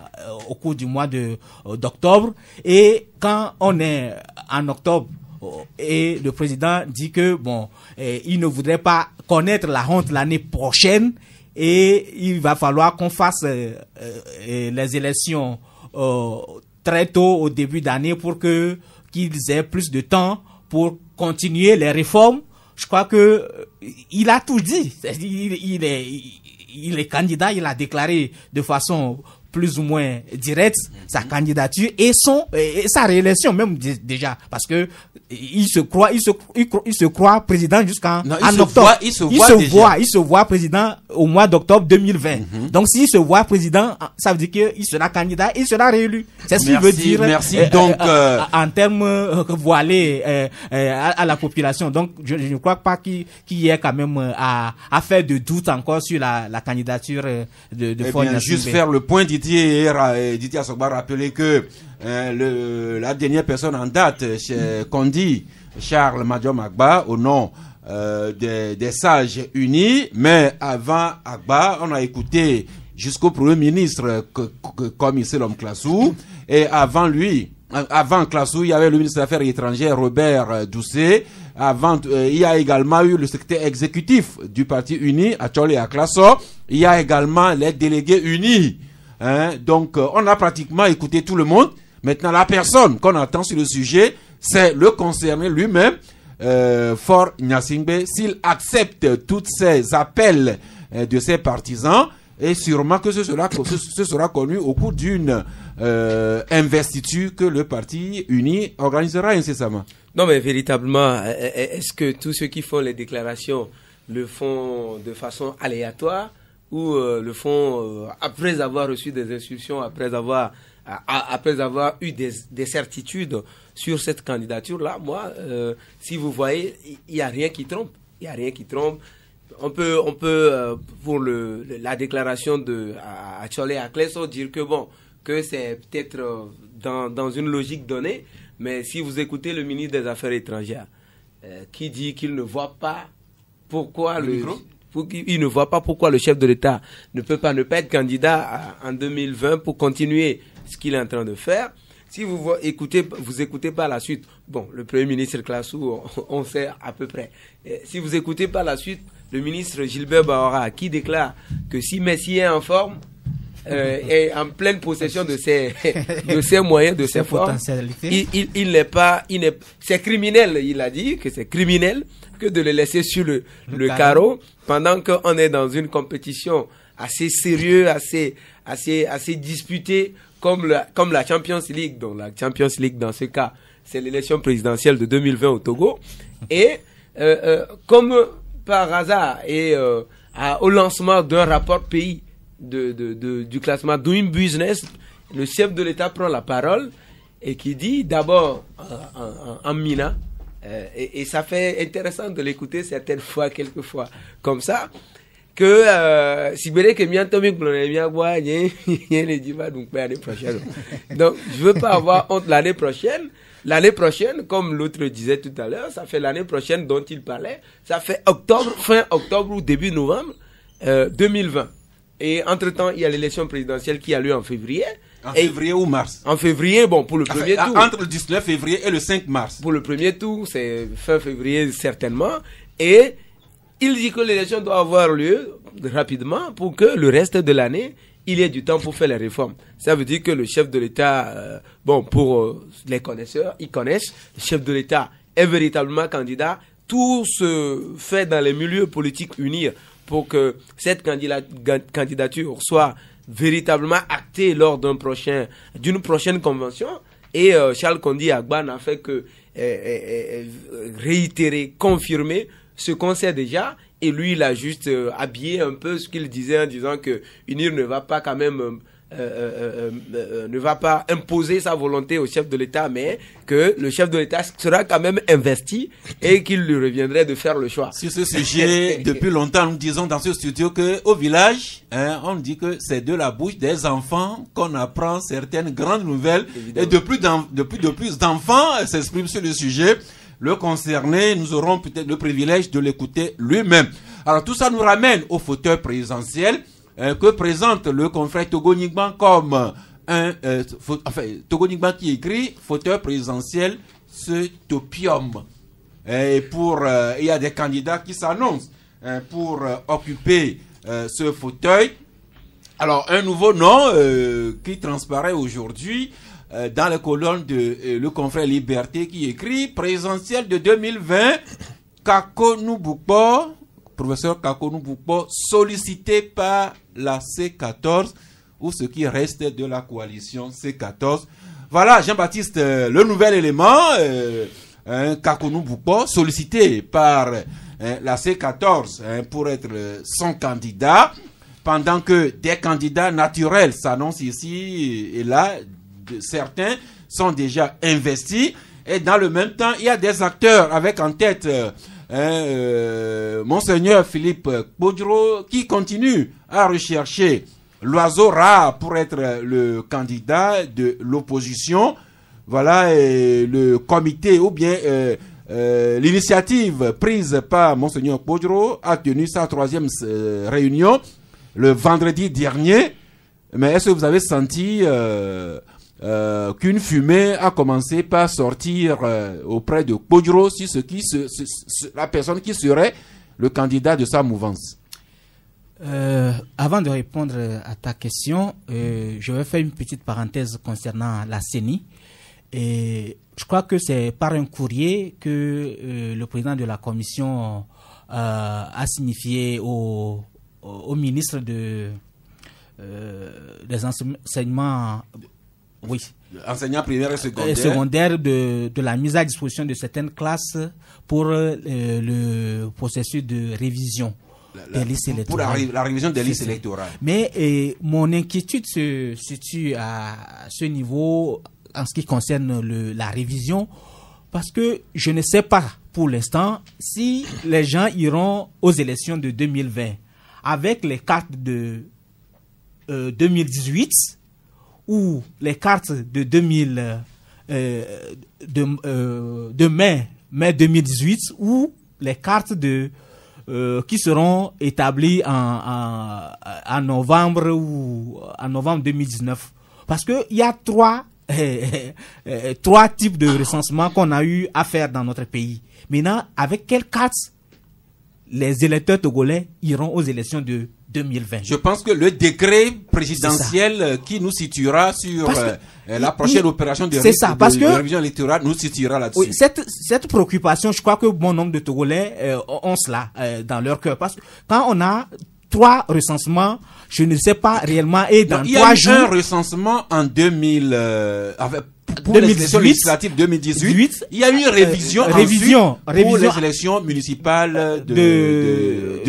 au cours du mois d'octobre. Et quand on est en octobre et le président dit que il ne voudrait pas connaître la honte l'année prochaine et il va falloir qu'on fasse les élections très tôt au début d'année pour qu'ils aient plus de temps pour continuer les réformes. Je crois que il a tout dit. Il est candidat, il a déclaré de façon plus ou moins directe sa candidature et sa réélection même déjà, parce que il se croit président jusqu'en octobre. Il se voit président au mois d'octobre 2020. Donc s'il se voit président, ça veut dire qu'il sera candidat, il sera réélu. C'est ce qu'il veut dire. Merci. Donc en termes voilés à la population. Donc je ne crois pas qu'il y ait quand même à faire de doute encore sur la candidature de Faure Gnassingbé. Juste faire le point, Didier Assogba rappelait que la dernière personne en date qu'on dit Charles Madiom Agba au nom des sages unis, mais avant Agba on a écouté jusqu'au premier ministre comme Selom Klassou, et avant Klassou il y avait le ministre des Affaires étrangères Robert Doucet. Avant, il y a également eu le secrétaire exécutif du parti uni Achole Aklasso. Il y a également les délégués unis. Donc on a pratiquement écouté tout le monde. Maintenant la personne qu'on attend sur le sujet, c'est le concerné lui-même, Faure Gnassingbé, s'il accepte tous ces appels de ses partisans, et sûrement que ce sera connu au cours d'une investiture que le parti uni organisera incessamment. Non, mais véritablement, est-ce que tous ceux qui font les déclarations le font de façon aléatoire ou le font après avoir reçu des instructions, après avoir eu des certitudes sur cette candidature-là? Moi, si vous voyez, il n'y a rien qui trompe. Il n'y a rien qui trompe. On peut pour la déclaration de Achole Aklasso dire que c'est peut-être dans une logique donnée, mais si vous écoutez le ministre des Affaires étrangères qui dit qu'il ne voit pas pourquoi il ne voit pas pourquoi le chef de l'État ne peut pas être candidat en 2020 pour continuer ce qu'il est en train de faire. Si vous écoutez par la suite, le Premier ministre Klassou, on sait à peu près. Si vous écoutez par la suite le ministre Gilbert Bahora qui déclare que si Messi est en forme, est en pleine possession de ses moyens, de ses forces, c'est criminel. Il a dit que c'est criminel que de le laisser sur le carreau pendant qu'on est dans une compétition assez sérieuse, assez disputée comme la Champions League. Donc la Champions League dans ce cas, c'est l'élection présidentielle de 2020 au Togo. Et comme par hasard et au lancement d'un rapport pays du classement Doing Business, le chef de l'État prend la parole et qui dit d'abord en Mina, et ça fait intéressant de l'écouter quelquefois comme ça, que si vous voulez que l'année prochaine. Donc je veux pas avoir honte l'année prochaine. L'année prochaine, comme l'autre disait tout à l'heure, ça fait l'année prochaine dont il parlait, ça fait fin octobre ou début novembre 2020. Et entre-temps, il y a l'élection présidentielle qui a lieu en février. En février ou mars? En février, pour le premier tour. Entre le 19 février et le 5 mars. Pour le premier tour, c'est fin février certainement. Et il dit que l'élection doit avoir lieu rapidement pour que le reste de l'année, il y ait du temps pour faire les réformes. Ça veut dire que le chef de l'État, pour les connaisseurs, ils connaissent, le chef de l'État est véritablement candidat. Tout se fait dans les milieux politiques unis pour que cette candidature soit véritablement actée lors d'une prochaine convention. Et Charles Kondi Agba n'a fait que réitérer, confirmer ce qu'on sait déjà. Et lui, il a juste habillé un peu ce qu'il disait en disant que UNIR ne va pas quand même ne va pas imposer sa volonté au chef de l'État, mais que le chef de l'État sera quand même investi et qu'il lui reviendrait de faire le choix. Sur ce sujet, depuis longtemps, nous disons dans ce studio que au village, on dit que c'est de la bouche des enfants qu'on apprend certaines grandes nouvelles. Évidemment. Et de plus d'enfants s'expriment sur le sujet. Le concerné, nous aurons peut-être le privilège de l'écouter lui-même. Alors tout ça nous ramène au fauteuil présidentiel que présente le confrère Togo Nigban comme Togo Nigban qui écrit fauteuil présidentiel, ce topium. Et il y a des candidats qui s'annoncent pour occuper ce fauteuil. Alors un nouveau nom qui transparaît aujourd'hui dans les colonnes de le confrère Liberté qui écrit présidentiel de 2020, Kakonou Boukpo, professeur Kakonou Boukpo, sollicité par la C14 ou ce qui reste de la coalition C14. Voilà, Jean-Baptiste, le nouvel élément, Kakonou Boukpo, sollicité par la C14 pour être son candidat, pendant que des candidats naturels s'annoncent ici et là. Certains sont déjà investis et dans le même temps il y a des acteurs avec en tête Monseigneur Philippe Podro qui continue à rechercher l'oiseau rare pour être le candidat de l'opposition. Voilà le comité ou bien l'initiative prise par Monseigneur Podro a tenu sa 3e réunion le vendredi dernier. Mais est-ce que vous avez senti qu'une fumée a commencé par sortir auprès de Podro sur la personne qui serait le candidat de sa mouvance? Avant de répondre à ta question, je vais faire une petite parenthèse concernant la CENI. Et je crois que c'est par un courrier que le président de la commission a signifié au ministre des enseignements, oui, enseignants primaires et secondaires de la mise à disposition de certaines classes pour le processus de révision des listes électorales. Pour la révision des listes électorales. Mais mon inquiétude se situe à ce niveau en ce qui concerne la révision, parce que je ne sais pas pour l'instant si les gens iront aux élections de 2020 avec les cartes de 2018 ou les cartes de mai 2018 ou les cartes qui seront établies en novembre ou en novembre 2019. Parce que il y a trois types de recensement qu'on a eu à faire dans notre pays. Maintenant, avec quelles cartes les électeurs togolais iront aux élections de 2020? Je pense que le décret présidentiel qui nous situera sur la prochaine opération de révision électorale nous situera là-dessus. Oui, cette préoccupation, je crois que bon nombre de Togolais ont cela dans leur cœur. Parce que quand on a 3 recensements, je ne sais pas réellement, et dans 3 jours... Il y a eu un recensement en 2000... pour les élections législatives 2018, il y a eu une révision pour les élections municipales de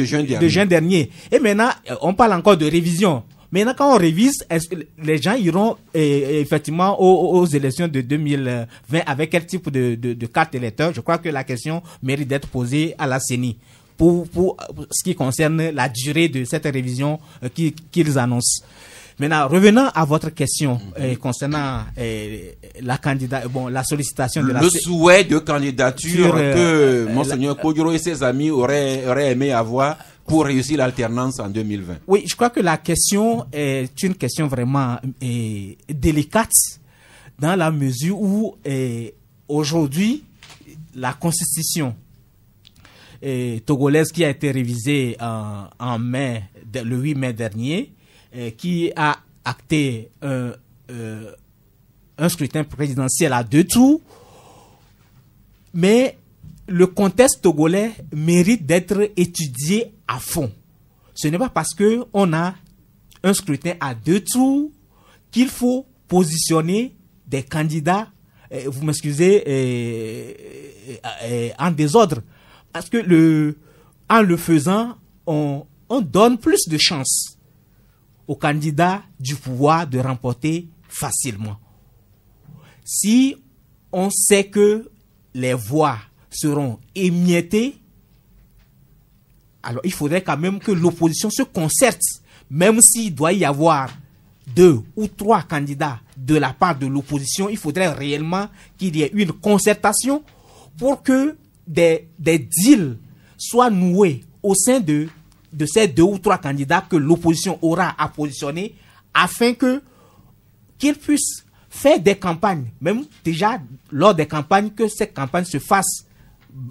juin dernier. Et maintenant, on parle encore de révision. Maintenant, quand on révise, est-ce que les gens iront effectivement aux élections de 2020 avec quel type de carte électeur? Je crois que la question mérite d'être posée à la CENI pour ce qui concerne la durée de cette révision qu'ils annoncent. Maintenant, revenant à votre question concernant la sollicitation de le souhait de candidature que Monseigneur Podro et ses amis auraient aimé avoir pour réussir l'alternance en 2020. Oui, je crois que la question est une question vraiment délicate dans la mesure où aujourd'hui la constitution togolaise qui a été révisée en mai, le 8 mai dernier, qui a acté un scrutin présidentiel à 2 tours, mais le contexte togolais mérite d'être étudié à fond. Ce n'est pas parce que on a un scrutin à 2 tours qu'il faut positionner des candidats, vous m'excusez, en désordre. Parce que en le faisant, on donne plus de chances au candidat du pouvoir de remporter facilement. Si on sait que les voix seront émiettées, alors il faudrait quand même que l'opposition se concerte, même s'il doit y avoir 2 ou 3 candidats de la part de l'opposition, il faudrait réellement qu'il y ait une concertation pour que des deals soient noués au sein de ces 2 ou 3 candidats que l'opposition aura à positionner, afin qu'ils puissent faire des campagnes, même déjà lors des campagnes, que ces campagnes se fassent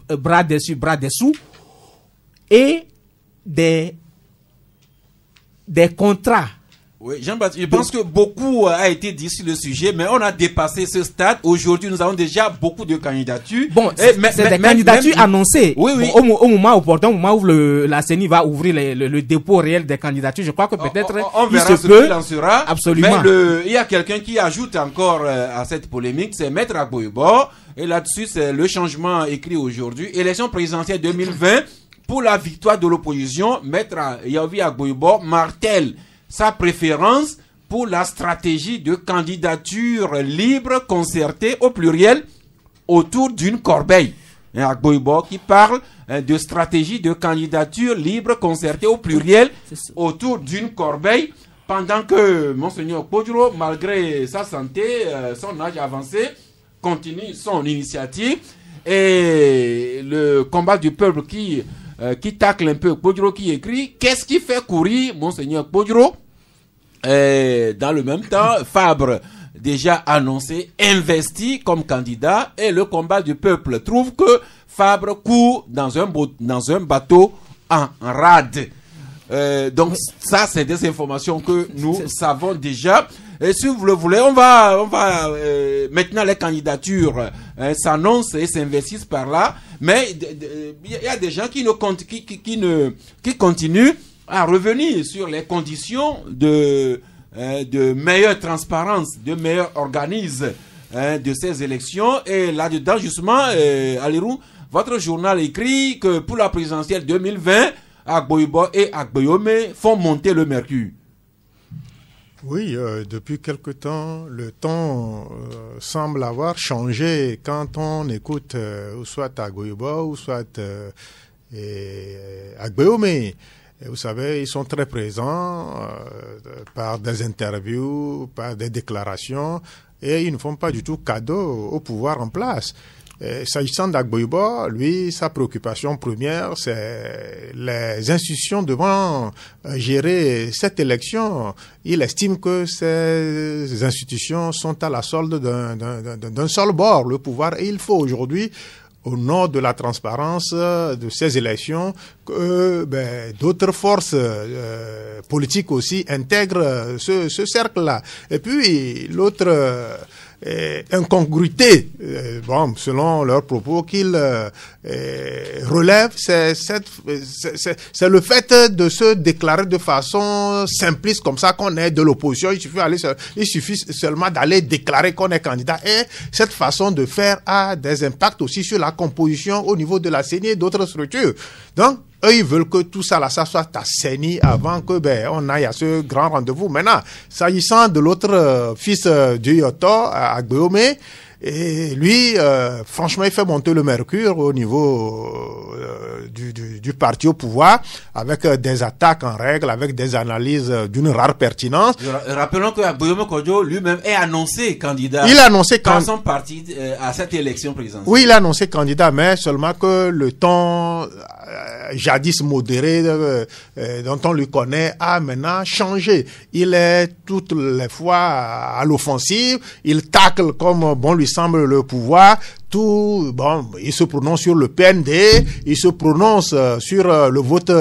bras dessus, bras dessous, et des contrats. Oui, Jean-Baptiste, je pense que beaucoup a été dit sur le sujet, mais on a dépassé ce stade. Aujourd'hui, nous avons déjà beaucoup de candidatures. Bon, c'est des candidatures annoncées. Oui, oui. Bon, au moment opportun, au moment où la CENI va ouvrir le dépôt réel des candidatures, je crois que peut-être on verra il se ce peut. qu'il en sera. Absolument. Mais il y a quelqu'un qui ajoute encore à cette polémique, c'est Maître Agboyebo. Et là-dessus, c'est le changement écrit aujourd'hui. Élection présidentielle 2020, pour la victoire de l'opposition, Maître Yaovi Agboyebo martèle sa préférence pour la stratégie de candidature libre, concertée, au pluriel, autour d'une corbeille. Agboyebo qui parle de stratégie de candidature libre, concertée, au pluriel, autour d'une corbeille, pendant que Monseigneur Kpodjoro, malgré sa santé, son âge avancé, continue son initiative. Et le combat du peuple qui tacle un peu Kpodjoro, qui écrit « Qu'est-ce qui fait courir Monseigneur Kpodjoro ?» Dans le même temps, Fabre, déjà annoncé, investi comme candidat, et le combat du peuple trouve que Fabre court dans un bateau en rade. Donc ça, c'est des informations que nous savons déjà. Et si vous le voulez, on va maintenant les candidatures s'annoncent et s'investissent par là. Mais il y a des gens qui continuent à revenir sur les conditions de meilleure transparence, de meilleur organisme de ces élections. Et là-dedans, justement, Alirou, votre journal écrit que pour la présidentielle 2020, Agboyebo et Agboyome font monter le mercure. Oui, depuis quelque temps, le ton semble avoir changé quand on écoute soit Agboyebo ou soit Agboyome. Vous savez, ils sont très présents par des interviews, par des déclarations, et ils ne font pas du tout cadeau au pouvoir en place. S'agissant d'Agboyebo, lui, sa préoccupation première, c'est les institutions devant gérer cette élection. Il estime que ces institutions sont à la solde d'un seul bord, le pouvoir, et il faut aujourd'hui, au nom de la transparence de ces élections, que d'autres forces politiques aussi intègrent ce cercle-là. Et puis, l'autre incongruité, selon leurs propos, qu'ils relèvent, c'est le fait de se déclarer de façon simpliste, comme ça qu'on est de l'opposition. Il suffit seulement d'aller déclarer qu'on est candidat. Et cette façon de faire a des impacts aussi sur la composition au niveau de la CENI et d'autres structures. Donc, eux, ils veulent que tout ça, là, ça soit assaini avant que, on aille à ce grand rendez-vous. Maintenant, s'agissant de l'autre fils du Yoto, Agboyome, et lui, franchement, il fait monter le mercure au niveau du parti au pouvoir, avec des attaques en règle, avec des analyses d'une rare pertinence. Rappelons que Agboyome Kodjo lui-même est annoncé candidat. Il a annoncé dans son parti à cette élection présidentielle. Oui, il a annoncé candidat, mais seulement que le ton jadis modéré dont on lui connaît a maintenant changé. Il est toutes les fois à l'offensive, il tacle comme bon lui semble le pouvoir. Il se prononce sur le PND, il se prononce sur le vote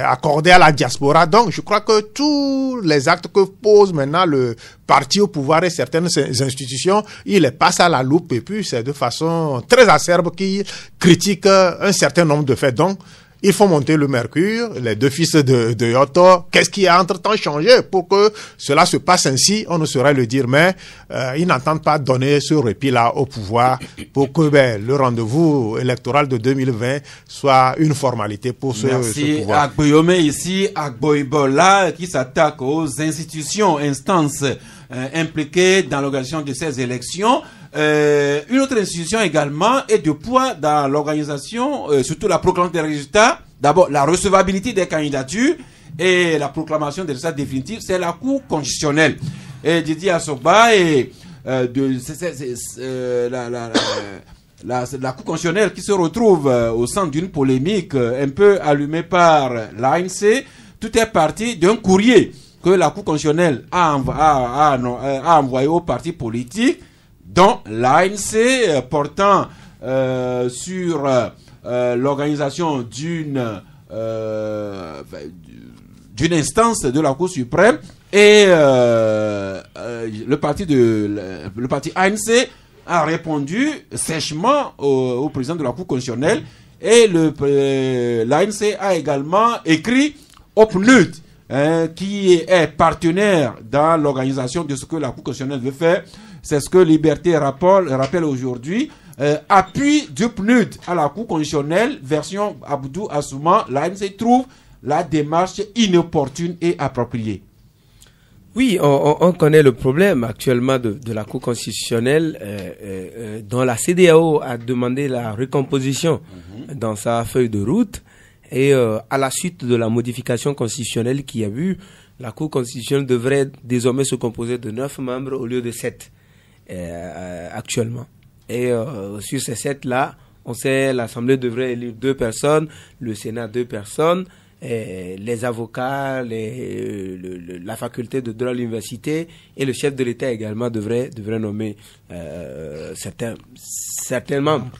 accordé à la diaspora. Donc, je crois que tous les actes que pose maintenant le parti au pouvoir et certaines institutions, il les passe à la loupe, et puis c'est de façon très acerbe qu'il critique un certain nombre de faits. Donc, il faut monter le mercure, les deux fils de Yoto. Qu'est-ce qui a entre-temps changé pour que cela se passe ainsi? On ne saurait le dire, mais ils n'entendent pas donner ce répit-là au pouvoir pour que le rendez-vous électoral de 2020 soit une formalité pour ce pouvoir. Merci Agboyome ici, Agboibola, qui s'attaque aux institutions, instances impliquées dans l'organisation de ces élections. Une autre institution également est de poids dans l'organisation, surtout la proclamation des résultats. D'abord, la recevabilité des candidatures et la proclamation des résultats définitifs, c'est la Cour constitutionnelle. Et Didier Assogba et la Cour constitutionnelle qui se retrouve au centre d'une polémique un peu allumée par l'ANC. Tout est parti d'un courrier que la Cour constitutionnelle a envoyé aux partis politiques, dont l'ANC portant sur l'organisation d'une instance de la Cour suprême, et le parti ANC a répondu sèchement au président de la Cour constitutionnelle, et l'ANC a également écrit au PNUD, qui est partenaire dans l'organisation de ce que la Cour constitutionnelle veut faire. C'est ce que Liberté rappelle aujourd'hui. Appui du PNUD à la Cour constitutionnelle, version Abdou Assouman, l'ANC trouve la démarche inopportune et appropriée. Oui, on connaît le problème actuellement de la Cour constitutionnelle, dont la CEDEAO a demandé la recomposition dans sa feuille de route, et à la suite de la modification constitutionnelle qui a vu, la Cour constitutionnelle devrait désormais se composer de 9 membres au lieu de 7 actuellement. Et sur ces 7-là, on sait l'Assemblée devrait élire 2 personnes, le Sénat 2 personnes, et les avocats, la faculté de droit à l'université et le chef de l'État également devrait nommer certains membres.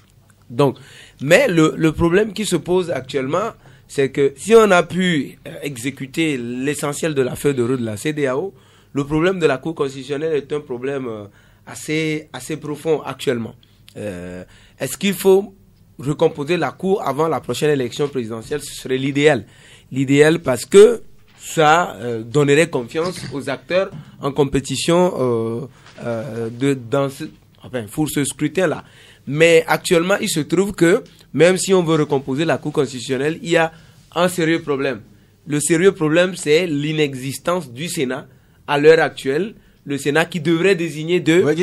Donc, mais le problème qui se pose actuellement, c'est que si on a pu exécuter l'essentiel de la feuille de route de la CEDEAO, le problème de la Cour constitutionnelle est un problème assez profond actuellement. Est-ce qu'il faut recomposer la Cour avant la prochaine élection présidentielle? Ce serait l'idéal. L'idéal parce que ça donnerait confiance aux acteurs en compétition pour ce scrutin-là. Mais actuellement, il se trouve que même si on veut recomposer la Cour constitutionnelle, il y a un sérieux problème. Le sérieux problème, c'est l'inexistence du Sénat à l'heure actuelle. Le Sénat qui devrait désigner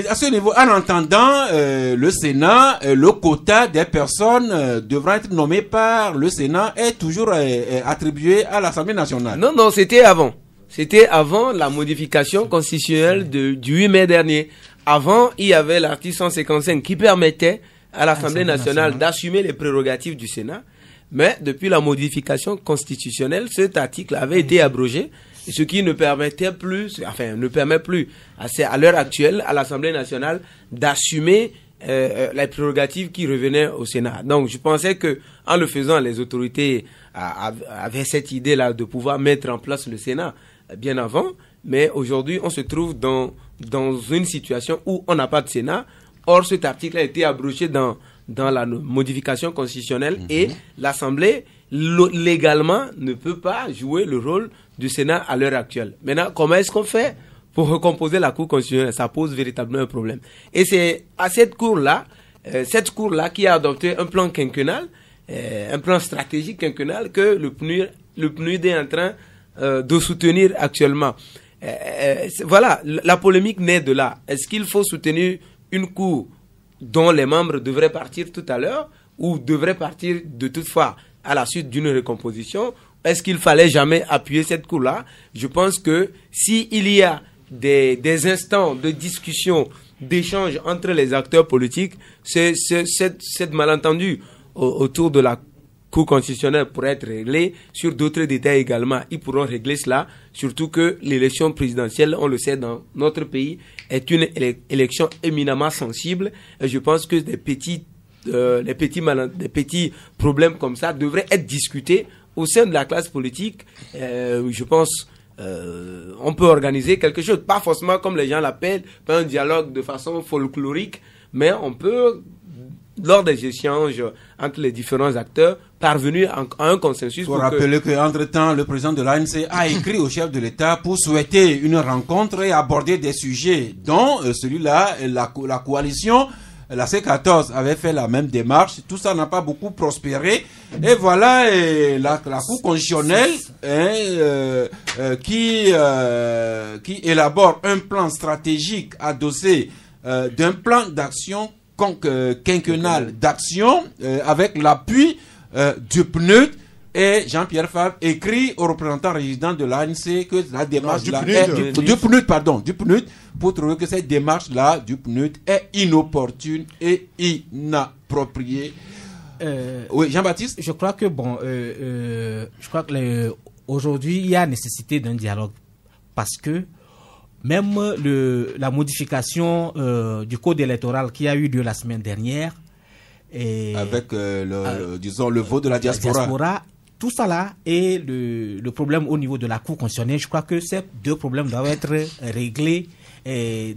à ce niveau, en entendant le Sénat, le quota des personnes devra être nommé par le Sénat et toujours attribué à l'Assemblée nationale. Non, c'était avant. C'était avant la modification constitutionnelle du 8 mai dernier. Avant, il y avait l'article 155 qui permettait à l'Assemblée nationale d'assumer les prérogatives du Sénat. Mais depuis la modification constitutionnelle, cet article avait été abrogé. Ce qui ne permet plus à l'heure actuelle à l'Assemblée nationale d'assumer les prérogatives qui revenaient au Sénat. Donc je pensais que en le faisant, les autorités avaient cette idée-là de pouvoir mettre en place le Sénat bien avant, mais aujourd'hui on se trouve dans une situation où on n'a pas de Sénat. Or cet article a été abrogé dans la modification constitutionnelle et l'Assemblée légalement ne peut pas jouer le rôle du Sénat à l'heure actuelle. Maintenant, comment est-ce qu'on fait pour recomposer la Cour constitutionnelle? Ça pose véritablement un problème. Et c'est à cette cour-là qui a adopté un plan quinquennal, un plan stratégique quinquennal que le PNUD est en train de soutenir actuellement. Voilà, la polémique naît de là. Est-ce qu'il faut soutenir une cour dont les membres devraient partir tout à l'heure ou devraient partir de toute façon à la suite d'une recomposition? Est-ce qu'il fallait jamais appuyer cette cour-là? Je pense que s'il y a des instants de discussion, d'échange entre les acteurs politiques, cette malentendu autour de la Cour constitutionnelle pourrait être réglé. Sur d'autres détails également, ils pourront régler cela. Surtout que l'élection présidentielle, on le sait dans notre pays, est une élection éminemment sensible. Et je pense que des petits problèmes comme ça devraient être discutés au sein de la classe politique. Je pense on peut organiser quelque chose, pas forcément comme les gens l'appellent, pas un dialogue de façon folklorique, mais on peut lors des échanges entre les différents acteurs, parvenus à un consensus. Il faut rappeler qu'entre-temps, le président de l'ANC a écrit au chef de l'État pour souhaiter une rencontre et aborder des sujets dont celui-là, la coalition, la C14 avait fait la même démarche. Tout ça n'a pas beaucoup prospéré. Et voilà la Cour constitutionnelle qui élabore un plan stratégique adossé d'un plan d'action quinquennal d'action avec l'appui du PNUD, et Jean-Pierre Fabre écrit au représentant résident de l'ANC que la démarche du PNUD pour trouver que cette démarche-là du PNUD est inopportune et inappropriée. Oui, Jean-Baptiste? Je crois que aujourd'hui, il y a nécessité d'un dialogue parce que même la modification du code électoral qui a eu lieu la semaine dernière, avec le vote de la diaspora, tout ça là, et le problème au niveau de la Cour constitutionnelle, je crois que ces deux problèmes doivent être réglés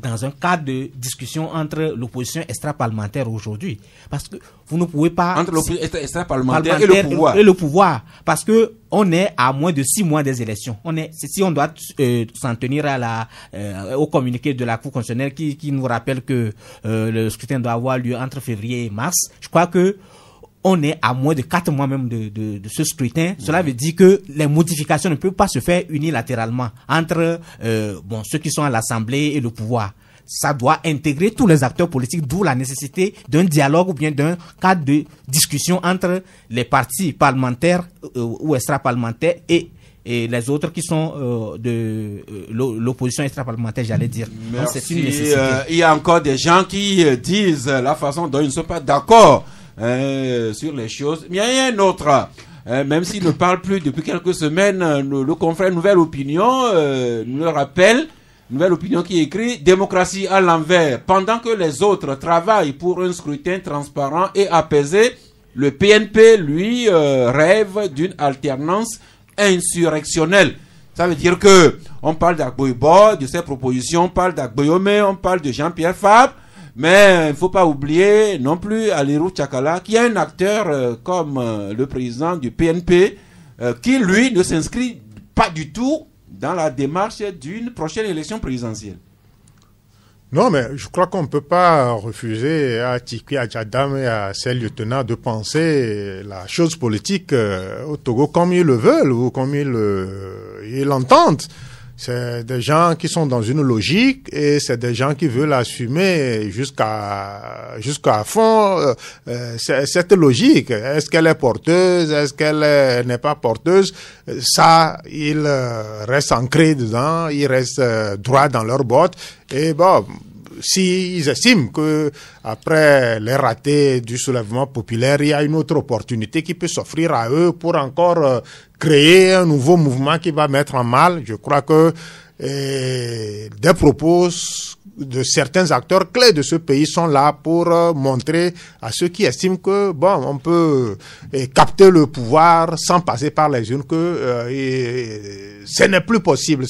dans un cadre de discussion entre l'opposition extra-parlementaire aujourd'hui. Parce que vous ne pouvez pas... Entre l'opposition extra-parlementaire et le pouvoir. Parce que on est à moins de 6 mois des élections. Si on doit s'en tenir au communiqué de la Cour constitutionnelle qui nous rappelle que le scrutin doit avoir lieu entre février et mars, je crois que on est à moins de 4 mois même de ce scrutin. Cela veut dire que les modifications ne peuvent pas se faire unilatéralement entre ceux qui sont à l'Assemblée et le pouvoir. Ça doit intégrer tous les acteurs politiques, d'où la nécessité d'un dialogue ou bien d'un cadre de discussion entre les partis parlementaires ou extra-parlementaires et les autres qui sont de l'opposition extra-parlementaire, j'allais dire. Donc, c'est une nécessité. Il y a encore des gens qui disent la façon dont ils ne sont pas d'accord sur les choses. Mais il y a un autre, même s'il ne parle plus depuis quelques semaines, le confrère Nouvelle Opinion nous le rappelle. Nouvelle Opinion qui écrit: démocratie à l'envers. Pendant que les autres travaillent pour un scrutin transparent et apaisé, le PNP, lui, rêve d'une alternance insurrectionnelle. Ça veut dire que on parle d'Agboibo, de ses propositions, on parle d'Agboyomé, on parle de Jean-Pierre Fabre. Mais il ne faut pas oublier non plus Alirou Tchakala, qui est un acteur comme le président du PNP, qui lui ne s'inscrit pas du tout dans la démarche d'une prochaine élection présidentielle. Non, mais je crois qu'on ne peut pas refuser à Tiki, à Tchadam et à ses lieutenants de penser la chose politique au Togo comme ils le veulent ou comme ils l'entendent. C'est des gens qui sont dans une logique et c'est des gens qui veulent assumer jusqu'à fond cette logique. Est-ce qu'elle est porteuse? Est-ce qu'elle n'est pas porteuse? Ça, ils restent ancrés dedans, ils restent droits dans leurs bottes. Et bon, s'ils estiment que après les ratés du soulèvement populaire, il y a une autre opportunité qui peut s'offrir à eux pour encore créer un nouveau mouvement qui va mettre en mal, je crois que des propos de certains acteurs clés de ce pays sont là pour montrer à ceux qui estiment que on peut capter le pouvoir sans passer par les urnes, que ce n'est plus possible,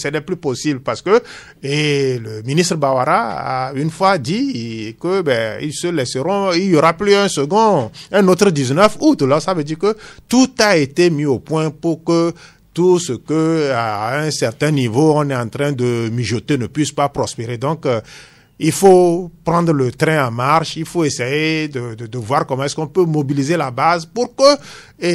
parce que le ministre Bawara a une fois dit que ils se laisseront, il y aura plus un autre 19 août. Là, ça veut dire que tout a été mis au point pour que tout ce que, à un certain niveau, on est en train de mijoter ne puisse pas prospérer. Donc, il faut prendre le train en marche, il faut essayer de voir comment est-ce qu'on peut mobiliser la base pour que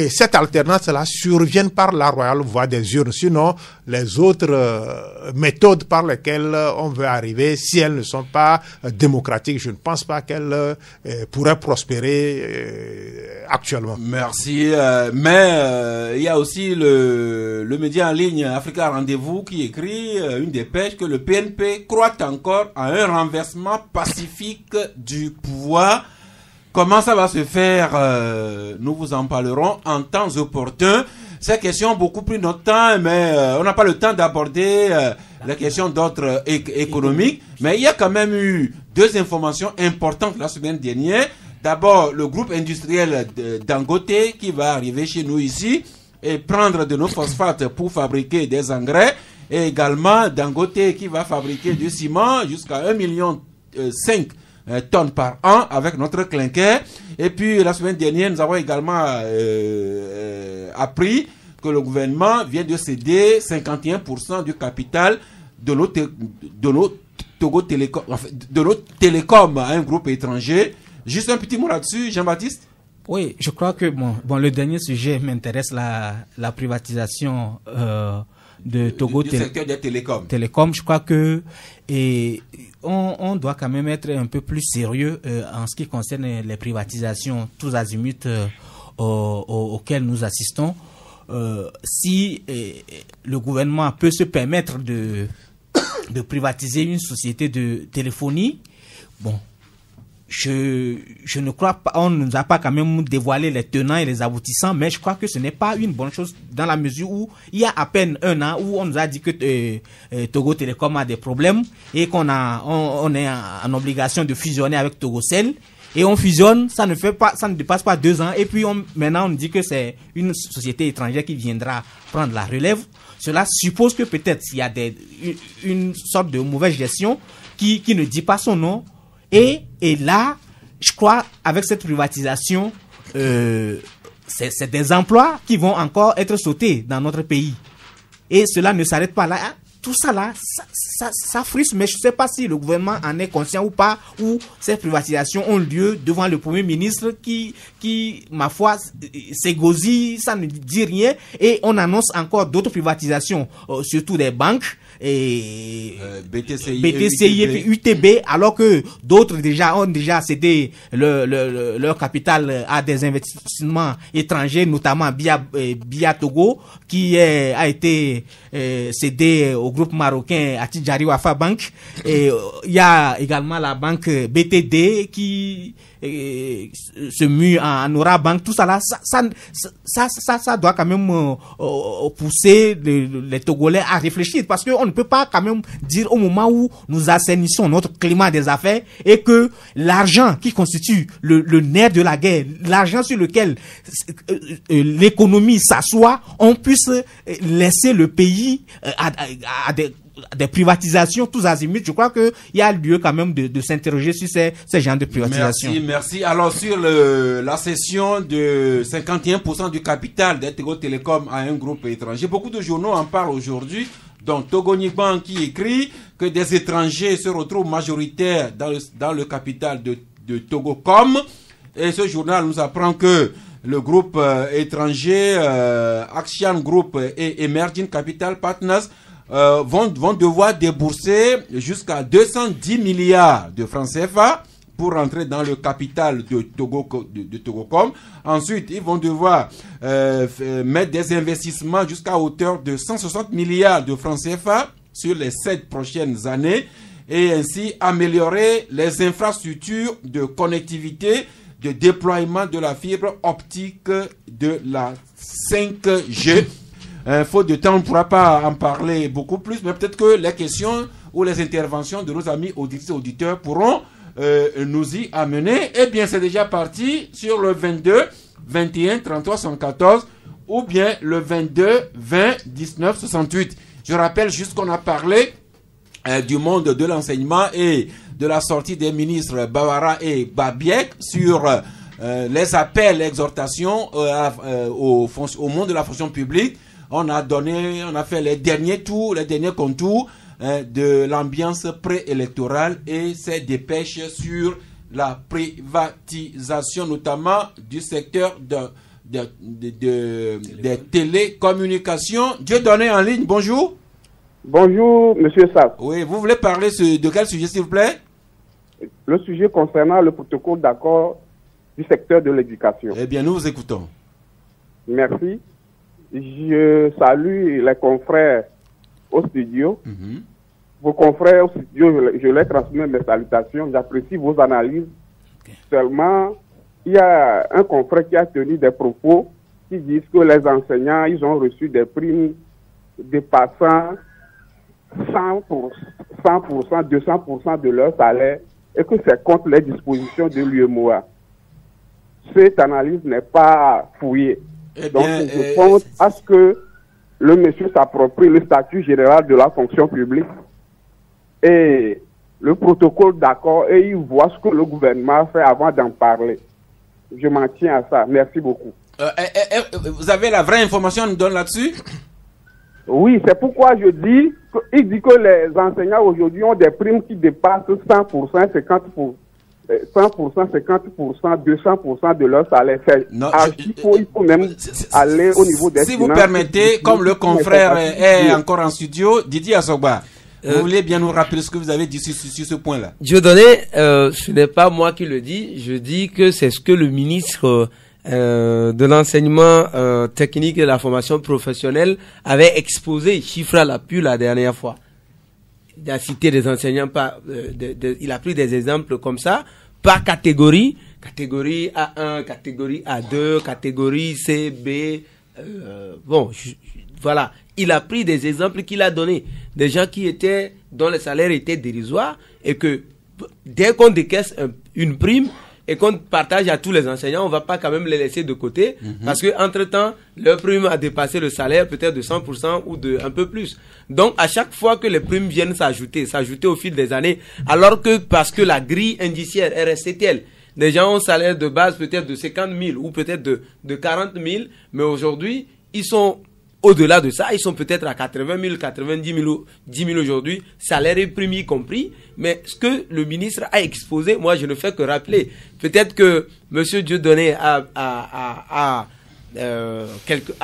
cette alternance-là survienne par la royale voie des urnes. Sinon, les autres méthodes par lesquelles on veut arriver, si elles ne sont pas démocratiques, je ne pense pas qu'elles pourraient prospérer actuellement. Merci. Mais il y a aussi le média en ligne Africa Rendez-vous qui écrit une dépêche que le PNP croit encore à un renversement pacifique du pouvoir. Comment ça va se faire? Nous vous en parlerons en temps opportun. Ces questions ont beaucoup pris notre temps, mais on n'a pas le temps d'aborder les questions d'ordre économique. Mais il y a quand même eu 2 informations importantes la semaine dernière. D'abord, le groupe industriel Dangote qui va arriver chez nous ici et prendre de nos phosphates pour fabriquer des engrais. Et également Dangote qui va fabriquer du ciment jusqu'à 1,5 million tonnes par an avec notre clinker. Et puis la semaine dernière, nous avons également appris que le gouvernement vient de céder 51% du capital de nos Togo Télécom, de nos télécoms à un groupe étranger. Juste un petit mot là-dessus, Jean-Baptiste. Oui, je crois que le dernier sujet m'intéresse, la privatisation de Togo du secteur des télécoms. Je crois que on doit quand même être un peu plus sérieux en ce qui concerne les privatisations tous azimuts auxquelles nous assistons. Si le gouvernement peut se permettre de privatiser une société de téléphonie, je ne crois pas, on ne nous a pas quand même dévoilé les tenants et les aboutissants, mais je crois que ce n'est pas une bonne chose dans la mesure où il y a à peine un an où on nous a dit que Togo Télécom a des problèmes et qu'on est en obligation de fusionner avec Togocel. Et on fusionne, ça ne dépasse pas 2 ans. Et puis maintenant on dit que c'est une société étrangère qui viendra prendre la relève. Cela suppose que peut-être il y a une sorte de mauvaise gestion qui ne dit pas son nom. Et là, je crois, avec cette privatisation, c'est des emplois qui vont encore être sautés dans notre pays. Et cela ne s'arrête pas là. Tout ça là, ça frustre, mais je ne sais pas si le gouvernement en est conscient ou pas, ou ces privatisations ont lieu devant le Premier ministre qui ma foi, s'égosille, ça ne dit rien, et on annonce encore d'autres privatisations, surtout des banques, et BTCI et UTB, alors que d'autres ont déjà cédé leur capital à des investissements étrangers, notamment Bia Togo, qui a été cédé au groupe marocain Attijari Wafa Bank. Et il y a également la banque BTD qui se mue en Aura Bank. Tout ça là, ça doit quand même pousser les Togolais à réfléchir, parce qu'on ne peut pas quand même dire au moment où nous assainissons notre climat des affaires et que l'argent qui constitue le nerf de la guerre, l'argent sur lequel l'économie s'assoit, on puisse laisser le pays à des privatisations tous azimuts. Je crois qu'il y a lieu quand même de s'interroger sur ces genres de privatisations. Merci. Alors sur la cession de 51% du capital des Togo Télécom à un groupe étranger, beaucoup de journaux en parlent aujourd'hui. Donc Togoniban qui écrit que des étrangers se retrouvent majoritaires dans le capital de Togocom. Et ce journal nous apprend que le groupe étranger Action Group et Emerging Capital Partners vont devoir débourser jusqu'à 210 milliards de francs CFA pour entrer dans le capital de Togocom. Ensuite, ils vont devoir mettre des investissements jusqu'à hauteur de 160 milliards de francs CFA sur les 7 prochaines années et ainsi améliorer les infrastructures de connectivité, de déploiement de la fibre optique de la 5G. Faute de temps, on ne pourra pas en parler beaucoup plus, mais peut-être que les questions ou les interventions de nos amis auditeurs pourront nous y amener. Eh bien, c'est déjà parti sur le 22 21 33 74 ou bien le 22 20 19 68. Je rappelle juste qu'on a parlé du monde de l'enseignement et de la sortie des ministres Bawara et Babiek sur les appels, exhortations au monde de la fonction publique. On a fait les derniers contours de l'ambiance préélectorale et ces dépêches sur la privatisation, notamment du secteur des télécommunications. Dieudonné en ligne, bonjour. Bonjour, monsieur Sass. Oui, vous voulez parler de quel sujet, s'il vous plaît? Le sujet concernant le protocole d'accord du secteur de l'éducation. Eh bien, nous vous écoutons. Merci. Je salue les confrères au studio. Vos confrères au studio, je leur transmets mes salutations. J'apprécie vos analyses. Seulement, il y a un confrère qui a tenu des propos qui disent que les enseignants, ils ont reçu des primes dépassant 100%, 200% de leur salaire et que c'est contre les dispositions de l'UEMOA. Cette analyse n'est pas fouillée. Donc, je pense à ce que le monsieur s'approprie le statut général de la fonction publique et le protocole d'accord et ils voient ce que le gouvernement fait avant d'en parler. Je m'en tiens à ça. Merci beaucoup. Vous avez la vraie information à nous donner là-dessus? Oui, c'est pourquoi il dit que les enseignants aujourd'hui ont des primes qui dépassent 100%, 50%. 100%, 50%, 200% de leur salaire. Il faut même aller au niveau des finances. Si vous permettez, comme le confrère est encore en studio, Didier Assogba, vous voulez bien nous rappeler ce que vous avez dit sur ce point-là? Dieudonné, ce n'est pas moi qui le dis. Je dis que c'est ce que le ministre de l'enseignement technique et de la formation professionnelle avait exposé, chiffre à l'appui la dernière fois. Il a cité des enseignants il a pris des exemples comme ça, par catégorie A1, catégorie A2, catégorie C, B, voilà. Il a pris des exemples qu'il a donnés, des gens dont les salaires étaient dérisoires et que dès qu'on décaisse une prime et qu'on partage à tous les enseignants, on va pas quand même les laisser de côté parce que entre-temps, leur prime a dépassé le salaire peut-être de 100% ou de un peu plus. Donc, à chaque fois que les primes viennent s'ajouter au fil des années, alors que parce que la grille indiciaire est restée telle, les gens ont un salaire de base peut-être de 50 000 ou peut-être de 40 000, mais aujourd'hui, ils sont au-delà de ça, ils sont peut-être à 80 000, 90 000, 10 000 aujourd'hui, salaire et prime y compris. Mais ce que le ministre a exposé, moi je ne fais que rappeler. Peut-être que M. Dieudonné a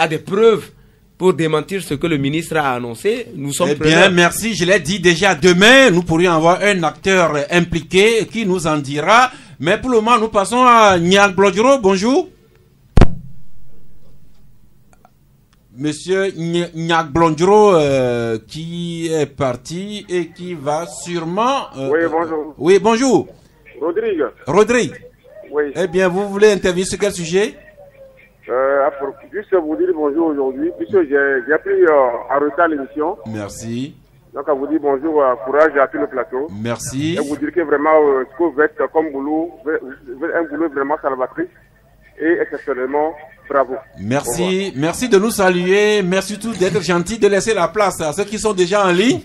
des preuves pour démentir ce que le ministre a annoncé. Nous sommes bien, merci. Je l'ai dit déjà, demain, nous pourrions avoir un acteur impliqué qui nous en dira. Mais pour le moment, nous passons à Niak Blodjoro. Bonjour. Monsieur Niak Blondjoro qui est parti et qui va sûrement... oui, bonjour. Oui, bonjour. Rodrigue. Oui. Eh bien, vous voulez intervenir sur quel sujet? Juste vous dire bonjour aujourd'hui, puisque j'ai pris en retard l'émission. Merci. Donc, à vous dire bonjour, courage à tout le plateau. Merci. Et vous dire que vraiment, ce que vous faites comme boulot, un boulot vraiment salvatrice et exceptionnellement... Bravo. Merci, merci de nous saluer. Merci surtout d'être gentil, de laisser la place à ceux qui sont déjà en ligne.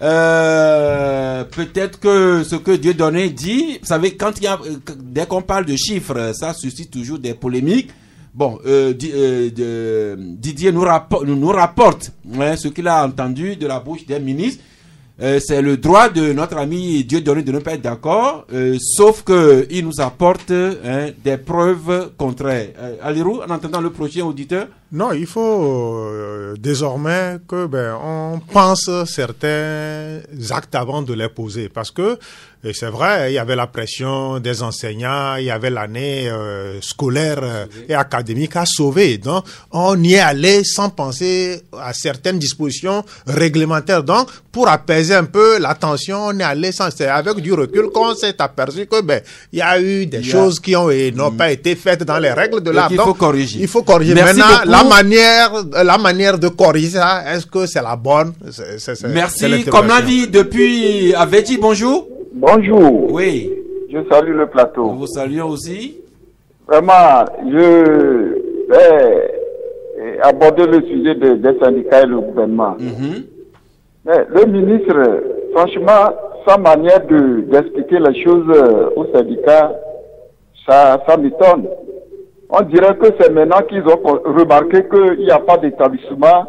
Peut-être que ce que Dieudonné dit, vous savez, dès qu'on parle de chiffres, ça suscite toujours des polémiques. Bon, Didier nous rapporte ce qu'il a entendu de la bouche des ministres. C'est le droit de notre ami Dieudonné de ne pas être d'accord, sauf que il nous apporte des preuves contraires. Alirou, en entendant le prochain auditeur? Non, il faut désormais que on pense certains actes avant de les poser, parce que c'est vrai, il y avait la pression des enseignants, il y avait l'année scolaire et académique à sauver. Donc, on y est allé sans penser à certaines dispositions réglementaires. Donc, pour apaiser un peu la tension, on est allé c'est avec du recul qu'on s'est aperçu que il y a eu des choses qui n'ont pas été faites dans les règles de l'art. Il faut corriger. Il faut corriger. Merci maintenant, beaucoup. la manière de corriger ça, est-ce que c'est la bonne? Merci. Comme l'a dit depuis Avedi, bonjour. Bonjour. Oui. Je salue le plateau. Nous vous saluons aussi. Vraiment, je vais aborder le sujet des syndicats et le gouvernement. Mais le ministre, franchement, sa manière d'expliquer les choses aux syndicats, ça m'étonne. On dirait que c'est maintenant qu'ils ont remarqué qu'il n'y a pas d'établissement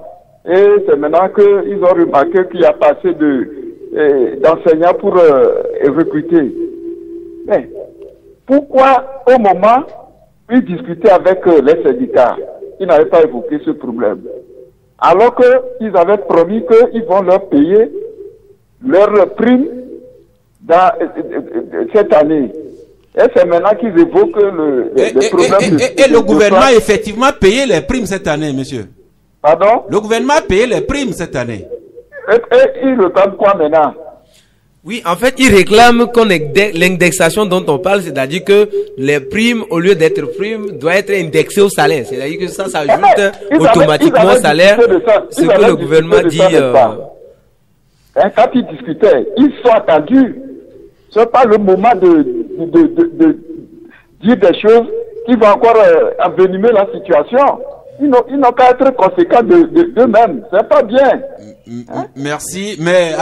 et c'est maintenant qu'ils ont remarqué qu'il n'y a pas assez d'enseignants pour recruter. Mais pourquoi au moment où ils discutaient avec les syndicats, ils n'avaient pas évoqué ce problème? Alors qu'ils avaient promis qu'ils vont leur payer leur prime dans cette année. Et c'est maintenant qu'ils évoquent le problème. Et le gouvernement a effectivement payé les primes cette année, monsieur. Pardon? Le gouvernement a payé les primes cette année. Et il réclame quoi maintenant? Oui, en fait, il réclame qu'on l'indexation dont on parle, c'est-à-dire que les primes, au lieu d'être primes, doivent être indexées au salaire. C'est-à-dire que ça s'ajoute automatiquement au salaire. Ce que le gouvernement dit. Quand ils discutaient, ils sont attendus. Ce n'est pas le moment de dire des choses qui vont encore envenimer la situation. ils n'ont qu'à être conséquents d'eux-mêmes. C'est pas bien. Merci. Mais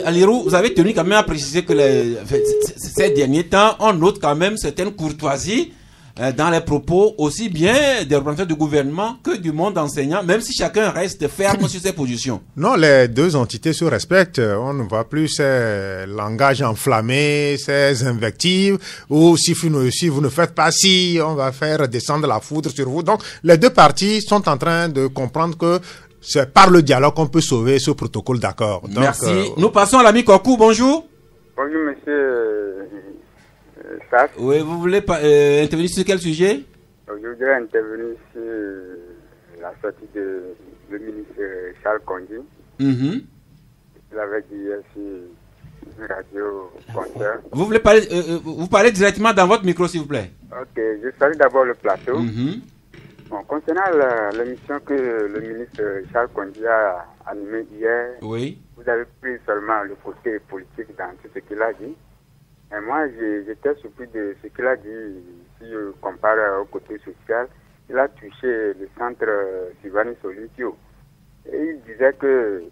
Alirou, vous avez tenu quand même à préciser que ces derniers temps, on note quand même certaines courtoisies dans les propos aussi bien des représentants du gouvernement que du monde enseignant, même si chacun reste ferme sur ses positions. Non, les deux entités se respectent. On ne voit plus ces langages enflammés, ces invectives, ou si vous ne faites pas ci, on va faire descendre la foudre sur vous. Donc, les deux parties sont en train de comprendre que c'est par le dialogue qu'on peut sauver ce protocole d'accord. Merci. Nous passons à l'ami Kokou. Bonjour. Bonjour, monsieur Sass. Oui, vous voulez intervenir sur quel sujet? Je voudrais intervenir sur la sortie de le ministre Charles Kondji. Il avait dit hier sur une radio concert. Vous voulez parler, vous parlez directement dans votre micro, s'il vous plaît. Ok, je salue d'abord le plateau. Bon, concernant l'émission que le ministre Charles Kondji a animée hier, oui. Vous avez pris seulement le côté politique dans tout ce qu'il a dit. Et moi, j'étais surpris de ce qu'il a dit. Si je compare au côté social, il a touché le centre Sylvanie Solitio. Et il disait que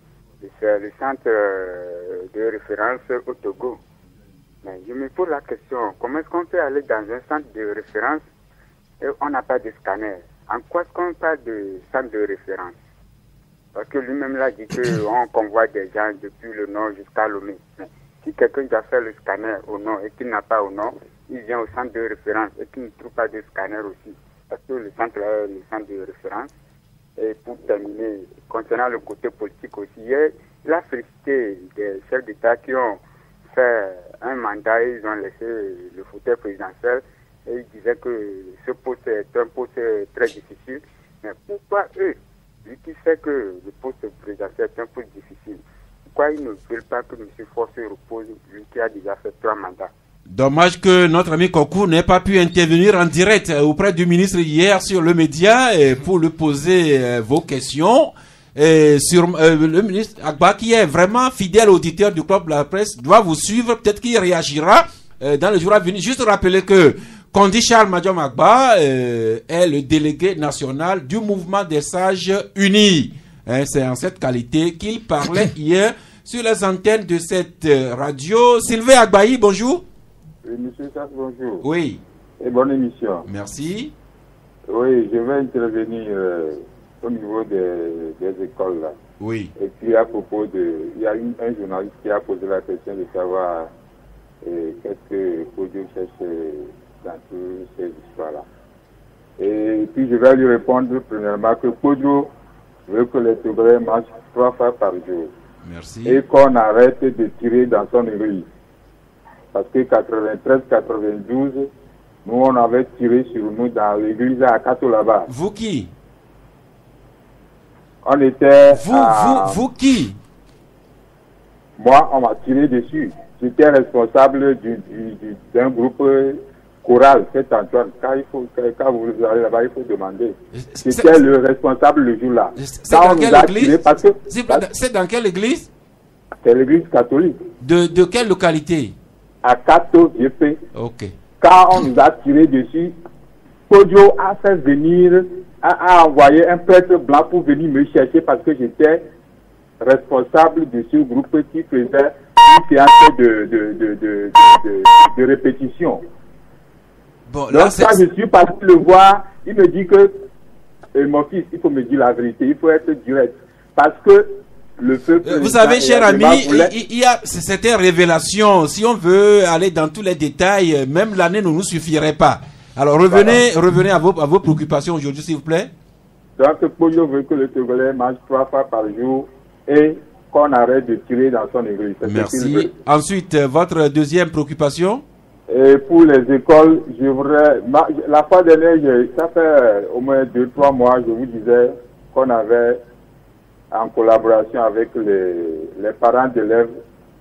c'est le centre de référence au Togo. Mais je me pose la question, comment est-ce qu'on peut aller dans un centre de référence et on n'a pas de scanner? En quoi est-ce qu'on parle de centre de référence? Parce que lui-même l'a dit qu'on convoie des gens depuis le nord jusqu'à Lomé. Mais si quelqu'un doit faire le scanner au nord et qu'il n'a pas au nord, il vient au centre de référence et qu'il ne trouve pas de scanner aussi. Parce que le centre est le centre de référence. Et pour terminer, concernant le côté politique aussi, hier, il a félicité des chefs d'État qui ont fait un mandat et ils ont laissé le fauteuil présidentiel. Et il disait que ce poste est un poste très difficile. Mais pourquoi eux, lui qui sait que le poste présidentiel est un poste difficile, pourquoi ils ne veulent pas que M. Faure se repose, lui qui a déjà fait 3 mandats? Dommage que notre ami Kokou n'ait pas pu intervenir en direct auprès du ministre hier sur le média pour lui poser vos questions. Et sur le ministre Agba, qui est vraiment fidèle auditeur du club de la presse, doit vous suivre. Peut-être qu'il réagira dans les jours à venir. Juste rappeler que Kondji Charles Madiom Agba est le délégué national du mouvement des sages unis. C'est en cette qualité qu'il parlait hier sur les antennes de cette radio. Sylvain Agbaï, bonjour. Oui, monsieur Sass, bonjour. Oui. Et bonne émission. Merci. Oui, je vais intervenir au niveau des écoles là. Oui. Et puis à propos il y a un journaliste qui a posé la question de savoir qu'est-ce que Podio cherche dans toutes ces histoires-là. Et puis je vais lui répondre premièrement que Podio veut que les Togolais mangent 3 fois par jour. Merci. Et qu'on arrête de tirer dans son église. Parce que 93-92, nous on avait tiré sur nous dans l'église à Kato là-bas. Vous qui? On était. Vous qui? Moi, on m'a tiré dessus. J'étais responsable d'un groupe choral, Saint-Antoine. Quand vous allez là-bas, il faut demander. C'était le responsable le jour-là. C'est dans quelle église? C'est dans quelle église? C'est l'église catholique. De quelle localité? À Kato, GP. Ok. Quand on nous a tiré dessus, Podio a fait venir, a envoyé un prêtre blanc pour venir me chercher parce que j'étais responsable de ce groupe qui faisait une séance de répétition. Bon, donc là, quand je suis parti le voir, il me dit que mon fils, il faut me dire la vérité, il faut être direct. Parce que le peuple... Vous savez, cher ami, il y a certaines révélations. Si on veut aller dans tous les détails, même l'année ne nous suffirait pas. Alors revenez à vos préoccupations aujourd'hui, s'il vous plaît. Donc, Podio veut que le Togolais mange 3 fois par jour et qu'on arrête de tirer dans son église. Merci. Ensuite, votre deuxième préoccupation? Et pour les écoles, je voudrais... La fois dernière, ça fait au moins 2-3 mois, je vous disais qu'on avait, en collaboration avec les parents d'élèves,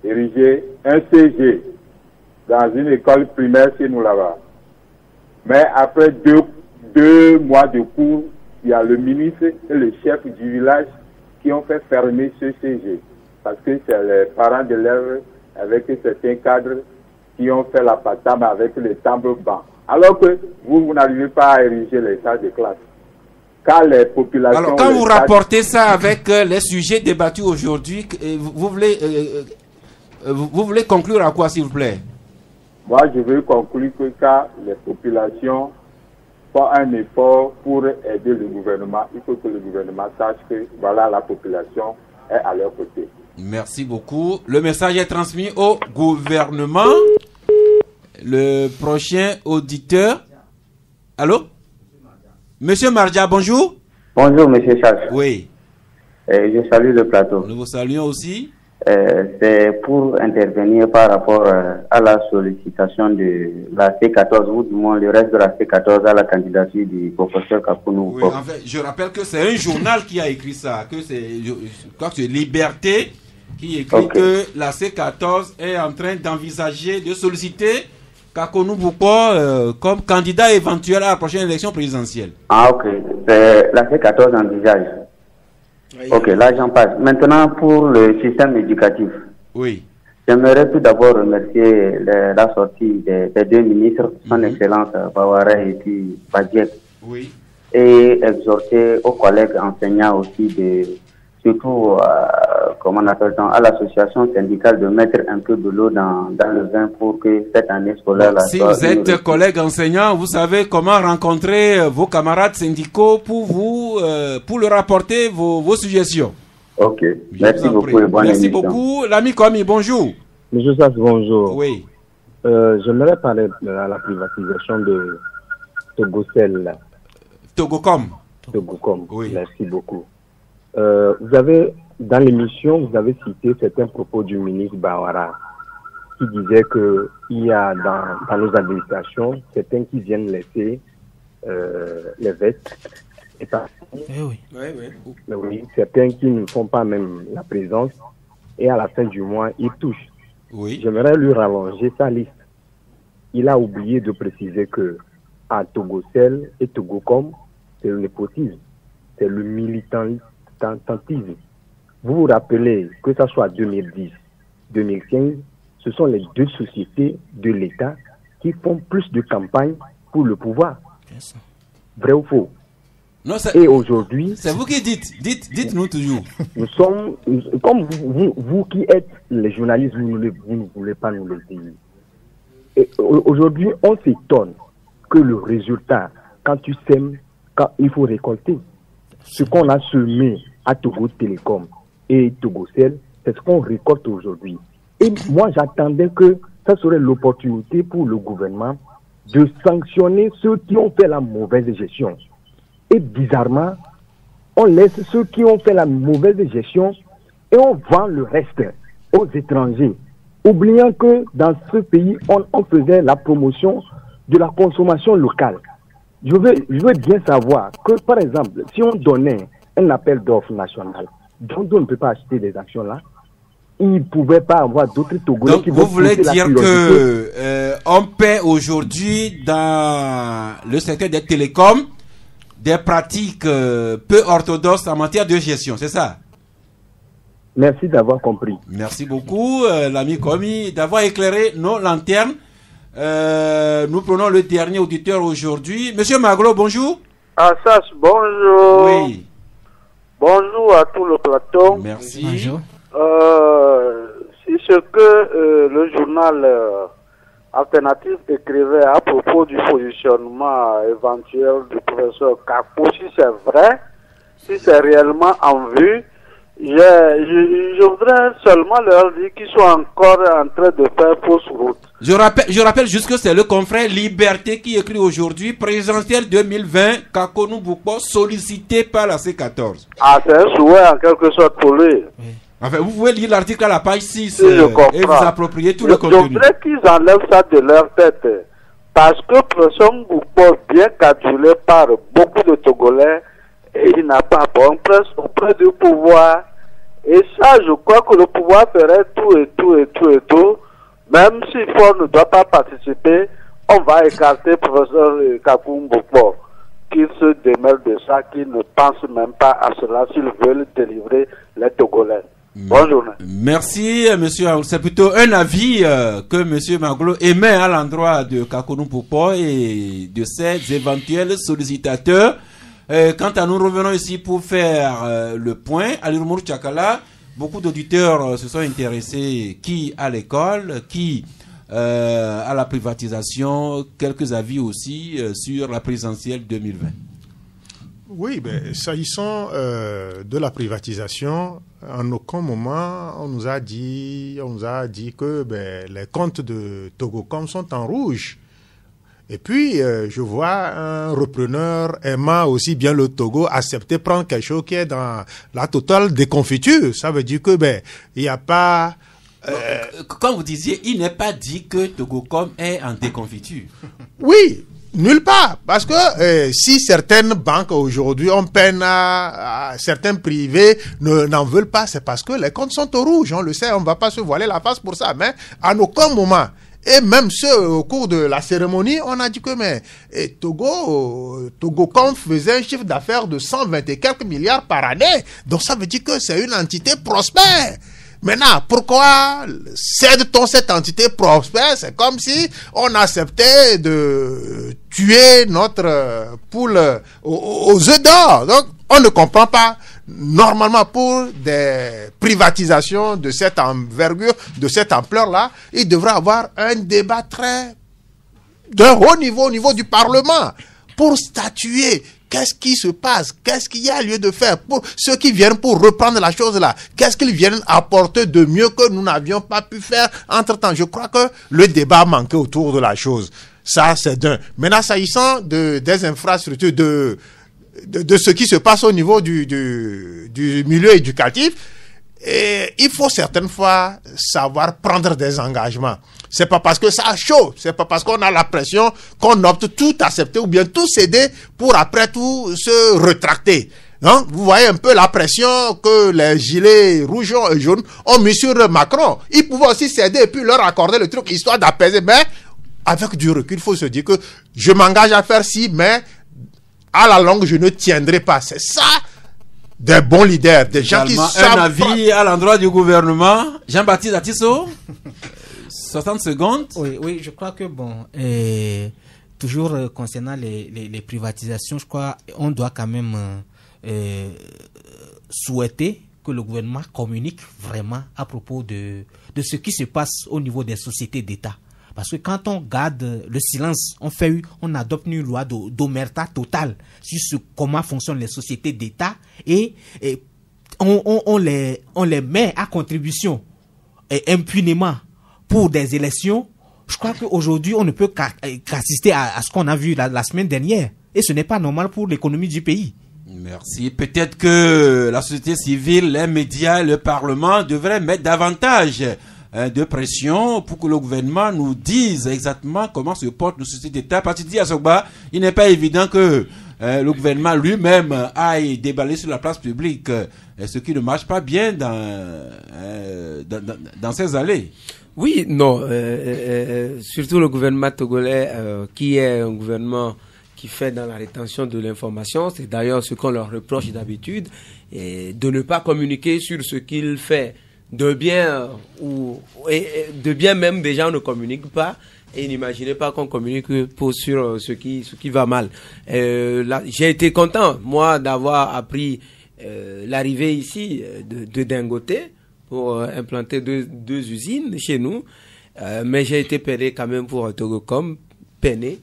érigé un CG dans une école primaire chez nous là-bas. Mais après 2 mois de cours, il y a le ministre et le chef du village qui ont fait fermer ce CG. Parce que c'est les parents d'élèves avec certains cadres qui ont fait la patame avec les tables bancs. Alors que vous n'arrivez pas à ériger les salles de classe. car les populations... Alors, quand vous rapportez ça avec les sujets débattus aujourd'hui, vous voulez conclure à quoi, s'il vous plaît? Moi, je veux conclure que car les populations font un effort pour aider le gouvernement, il faut que le gouvernement sache que voilà, la population est à leur côté. Merci beaucoup. Le message est transmis au gouvernement. Le prochain auditeur. Allô? Monsieur Mardia, bonjour. Bonjour, monsieur Charles. Oui. Je salue le plateau. Nous vous saluons aussi. C'est pour intervenir par rapport à la sollicitation de la C14, ou du moins le reste de la C14 à la candidature du professeur Kakounou. Oui, en fait, je rappelle que c'est un journal qui a écrit ça, que c'est Liberté qui écrit que la C14 est en train d'envisager de solliciter Kakounou Boupo comme candidat éventuel à la prochaine élection présidentielle. Ah, ok. La C14 envisage. Oui. Ok, là j'en passe. Maintenant, pour le système éducatif. Oui. J'aimerais tout d'abord remercier la sortie des deux ministres, son Excellence Bawara et puis Badjek. Oui. Et exhorter aux collègues enseignants aussi surtout, comment on appelle ça, à l'association syndicale de mettre un peu de l'eau dans le vin pour que cette année scolaire... Si vous êtes collègue enseignant, vous savez comment rencontrer vos camarades syndicaux pour leur apporter vos suggestions. Ok, merci beaucoup et bonne émission. Merci beaucoup. L'ami Komi, bonjour. Monsieur Sass, bonjour. Oui. J'aimerais parler de la privatisation de Togocel. Togocom. Togocom, oui. Merci beaucoup. Vous avez, dans l'émission, vous avez cité certains propos du ministre Bawara qui disait qu'il y a dans nos administrations certains qui viennent laisser les vestes et oui, certains qui ne font pas même la présence et à la fin du mois, ils touchent. Oui. J'aimerais lui rallonger sa liste. Il a oublié de préciser que à Togocel et Togocom, c'est le népotisme, c'est le militantisme. Vous vous rappelez que ça soit 2010, 2015, ce sont les deux sociétés de l'État qui font plus de campagne pour le pouvoir. Vrai ou faux? Non, et aujourd'hui... C'est vous qui dites-nous toujours. Nous sommes, comme vous qui êtes les journalistes, vous ne voulez pas nous le dire. Et aujourd'hui, on s'étonne que le résultat, quand tu sèmes, quand il faut récolter. Ce qu'on a semé à Togo Télécom et Togocel, c'est ce qu'on récolte aujourd'hui. Et moi, j'attendais que ça serait l'opportunité pour le gouvernement de sanctionner ceux qui ont fait la mauvaise gestion. Et bizarrement, on laisse ceux qui ont fait la mauvaise gestion et on vend le reste aux étrangers, oubliant que dans ce pays, on faisait la promotion de la consommation locale. Je veux bien savoir que, par exemple, si on donnait un appel d'offres national, dont on ne peut pas acheter des actions là, il ne pouvait pas avoir d'autres Togolais qui vont... Vous voulez dire que on paie aujourd'hui dans le secteur des télécoms des pratiques peu orthodoxes en matière de gestion, c'est ça? Merci d'avoir compris. Merci beaucoup, l'ami Komi, d'avoir éclairé nos lanternes. Nous prenons le dernier auditeur aujourd'hui. Monsieur Maglo, bonjour. Assas, bonjour. Oui. Bonjour à tout le plateau. Merci. Bonjour. Si ce que le journal Alternatif écrivait à propos du positionnement éventuel du professeur Kakou, si c'est vrai, si c'est réellement en vue, je voudrais seulement leur dire qu'ils sont encore en train de faire fausse route. Je rappelle juste que c'est le confrère Liberté qui écrit aujourd'hui, présidentielle 2020, Kakounou Boupo, sollicité par la C14. Ah, c'est un souhait en quelque sorte pour lui. Oui. Enfin, vous pouvez lire l'article à la page 6 et vous approprier tout le contenu. Je voudrais qu'ils enlèvent ça de leur tête. Parce que professeur Boupo, bien qu'adulé par beaucoup de Togolais, et il n'a pas bonne presse auprès du pouvoir. Et ça, je crois que le pouvoir ferait tout. Même si Ford ne doit pas participer, on va écarter le professeur Kakou Boupo, qu'il se démêle de ça, qu'il ne pense même pas à cela s'ils veulent délivrer les Togolais. Bonne journée. Merci, monsieur. C'est plutôt un avis que monsieur Maglo émet à l'endroit de Kakounou Boupo et de ses éventuels sollicitateurs. Quant à nous, revenons ici pour faire le point. À l'Urmour Tchakala, beaucoup d'auditeurs se sont intéressés, qui à l'école, qui à la privatisation, quelques avis aussi sur la présidentielle 2020. Oui, ben, s'agissant de la privatisation, en aucun moment on nous a dit que les comptes de Togocom sont en rouge. Et puis, je vois un repreneur aimant aussi bien le Togo accepter prendre quelque chose qui est dans la totale déconfiture. Ça veut dire que il n'y a pas... Quand vous disiez, il n'est pas dit que Togocom est en déconfiture. Oui, nulle part. Parce que si certaines banques aujourd'hui ont peine à certains privés n'en veulent pas, c'est parce que les comptes sont au rouge. On le sait, on ne va pas se voiler la face pour ça. Mais en aucun moment... Et même au cours de la cérémonie, on a dit que Togocom faisait un chiffre d'affaires de 120 et quelques milliards par année. Donc ça veut dire que c'est une entité prospère. Maintenant, pourquoi cède-t-on cette entité prospère? C'est comme si on acceptait de tuer notre poule aux œufs d'or. Donc, on ne comprend pas. Normalement, pour des privatisations de cette envergure, de cette ampleur-là, il devrait avoir un débat d'un haut niveau, au niveau du Parlement, pour statuer. Qu'est-ce qui se passe? Qu'est-ce qu'il y a lieu de faire pour ceux qui viennent pour reprendre la chose là? Qu'est-ce qu'ils viennent apporter de mieux que nous n'avions pas pu faire entre-temps? Je crois que le débat manquait autour de la chose. Ça, c'est d'un. Maintenant, s'agissant des infrastructures, de ce qui se passe au niveau du milieu éducatif, et il faut certaines fois savoir prendre des engagements. C'est pas parce que ça a chaud, c'est pas parce qu'on a la pression qu'on opte tout accepter ou bien tout céder pour après tout se rétracter. Non? Vous voyez un peu la pression que les gilets rouges et jaunes ont mis sur Macron. Ils pouvaient aussi céder et puis leur accorder le truc histoire d'apaiser. Mais avec du recul, il faut se dire que je m'engage à faire ci, mais à la longue, je ne tiendrai pas. C'est ça, des bons leaders, des gens qui savent... Un avis à l'endroit du gouvernement. Jean-Baptiste Atisso, 60 secondes. Oui, je crois que toujours concernant les privatisations, je crois on doit quand même souhaiter que le gouvernement communique vraiment à propos de ce qui se passe au niveau des sociétés d'État. Parce que quand on garde le silence, on adopte une loi d'omerta totale sur comment fonctionnent les sociétés d'État et on les met à contribution impunément pour des élections. Je crois qu'aujourd'hui, on ne peut qu'assister à ce qu'on a vu la semaine dernière. Et ce n'est pas normal pour l'économie du pays. Merci. Peut-être que la société civile, les médias, le Parlement devraient mettre davantage de pression pour que le gouvernement nous dise exactement comment se porte nos sociétés d'État. Parce que il n'est pas évident que le gouvernement lui-même aille déballer sur la place publique ce qui ne marche pas bien dans ces allées. Oui, non. Surtout le gouvernement togolais qui est un gouvernement qui fait dans la rétention de l'information. C'est d'ailleurs ce qu'on leur reproche d'habitude, et de ne pas communiquer sur ce qu'il fait. De bien même, déjà on ne communique pas, et n'imaginez pas qu'on communique sur ce qui va mal. J'ai été content, moi, d'avoir appris l'arrivée ici de Dangote pour implanter deux usines chez nous, mais j'ai été peiné quand même pour Togocom, peiné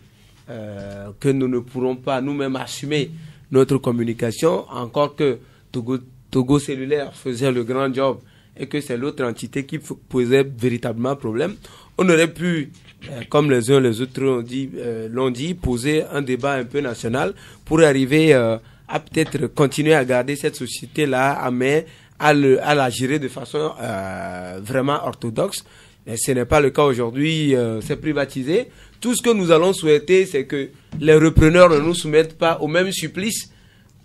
que nous ne pourrons pas nous-mêmes assumer notre communication, encore que Togo Cellulaire faisait le grand job et que c'est l'autre entité qui posait véritablement problème. On aurait pu, comme les uns les autres l'ont dit, poser un débat un peu national pour arriver à peut-être continuer à garder cette société-là, mais à la gérer de façon vraiment orthodoxe. Mais ce n'est pas le cas aujourd'hui, c'est privatisé. Tout ce que nous allons souhaiter, c'est que les repreneurs ne nous soumettent pas au même supplice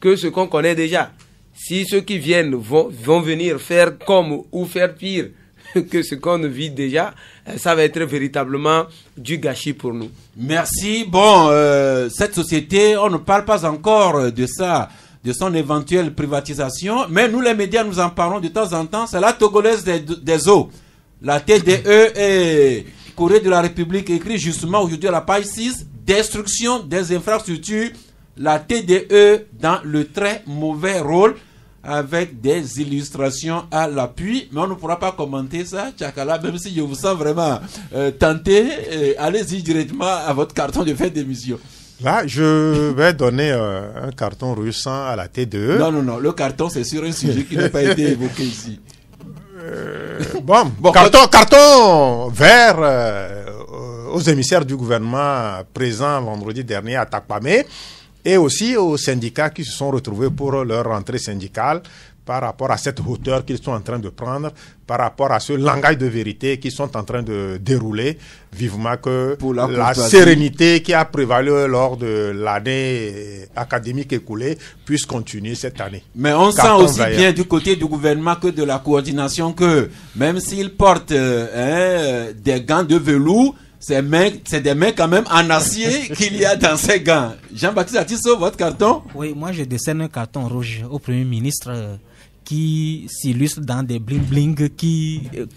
que ce qu'on connaît déjà. Si ceux qui viennent vont venir faire comme ou faire pire que ce qu'on vit déjà, ça va être véritablement du gâchis pour nous. Merci. Bon, cette société, on ne parle pas encore de ça, de son éventuelle privatisation, mais nous les médias, nous en parlons de temps en temps. C'est la Togolaise des eaux. La TDE et Corée de la République écrit justement aujourd'hui à la page 6, destruction des infrastructures la TDE dans le très mauvais rôle, avec des illustrations à l'appui, mais on ne pourra pas commenter ça, Tchakala, même si je vous sens vraiment tenté. Allez-y directement à votre carton de fin d'émission. Là, je vais donner un carton ruissant à la TDE. Non, le carton, c'est sur un sujet qui n'a pas été évoqué ici. Bon, carton vert aux émissaires du gouvernement présents vendredi dernier à Takpamé, et aussi aux syndicats qui se sont retrouvés pour leur rentrée syndicale par rapport à cette hauteur qu'ils sont en train de prendre, par rapport à ce langage de vérité qu'ils sont en train de dérouler, vivement que la sérénité qui a prévalu lors de l'année académique écoulée puisse continuer cette année. Mais on sent aussi bien du côté du gouvernement que de la coordination que même s'ils portent des gants de velours, c'est des mains quand même en acier qu'il y a dans ces gants. Jean-Baptiste Atisso, votre carton? Oui, moi je décerne un carton rouge au Premier ministre qui s'illustre dans des bling-bling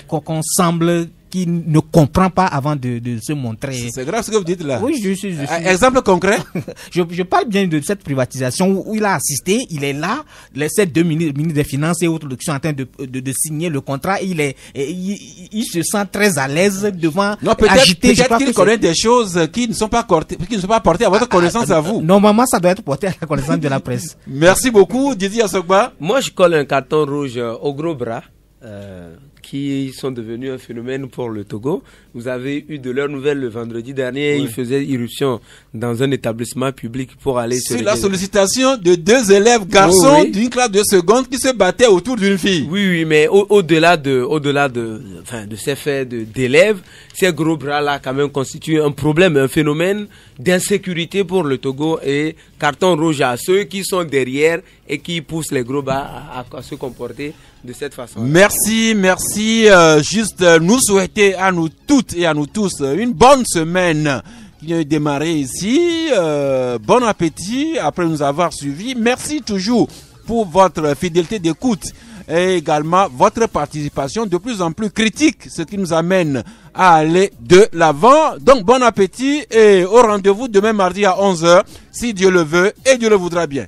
qu'on semble qui ne comprend pas avant de se montrer. C'est grave ce que vous dites là. Oui, je suis. Exemple concret? je parle bien de cette privatisation où il a assisté, il est là, ces deux ministres des Finances et autres qui sont en train de signer le contrat, il se sent très à l'aise devant agiter. Peut-être qu'il connaît des choses qui ne sont pas portées à votre connaissance à vous. Normalement, ça doit être porté à la connaissance de la presse. Merci beaucoup, Didier Assogba. Moi, je colle un carton rouge au gros bras. Qui sont devenus un phénomène pour le Togo. Vous avez eu de leurs nouvelles le vendredi dernier. Oui. Ils faisaient irruption dans un établissement public pour aller se la sollicitation de deux élèves garçons d'une classe de seconde qui se battaient autour d'une fille. Oui, mais au-delà de ces faits d'élèves, ces gros bras-là quand même constituent un problème, un phénomène d'insécurité pour le Togo, et carton rouge à ceux qui sont derrière et qui poussent les gros bras à se comporter de cette façon. Merci. Juste nous souhaiter à nous toutes et à nous tous une bonne semaine qui vient de démarrer ici. Bon appétit après nous avoir suivis. Merci toujours pour votre fidélité d'écoute et également votre participation de plus en plus critique, ce qui nous amène à aller de l'avant. Donc bon appétit et au rendez-vous demain mardi à 11h, si Dieu le veut et Dieu le voudra bien.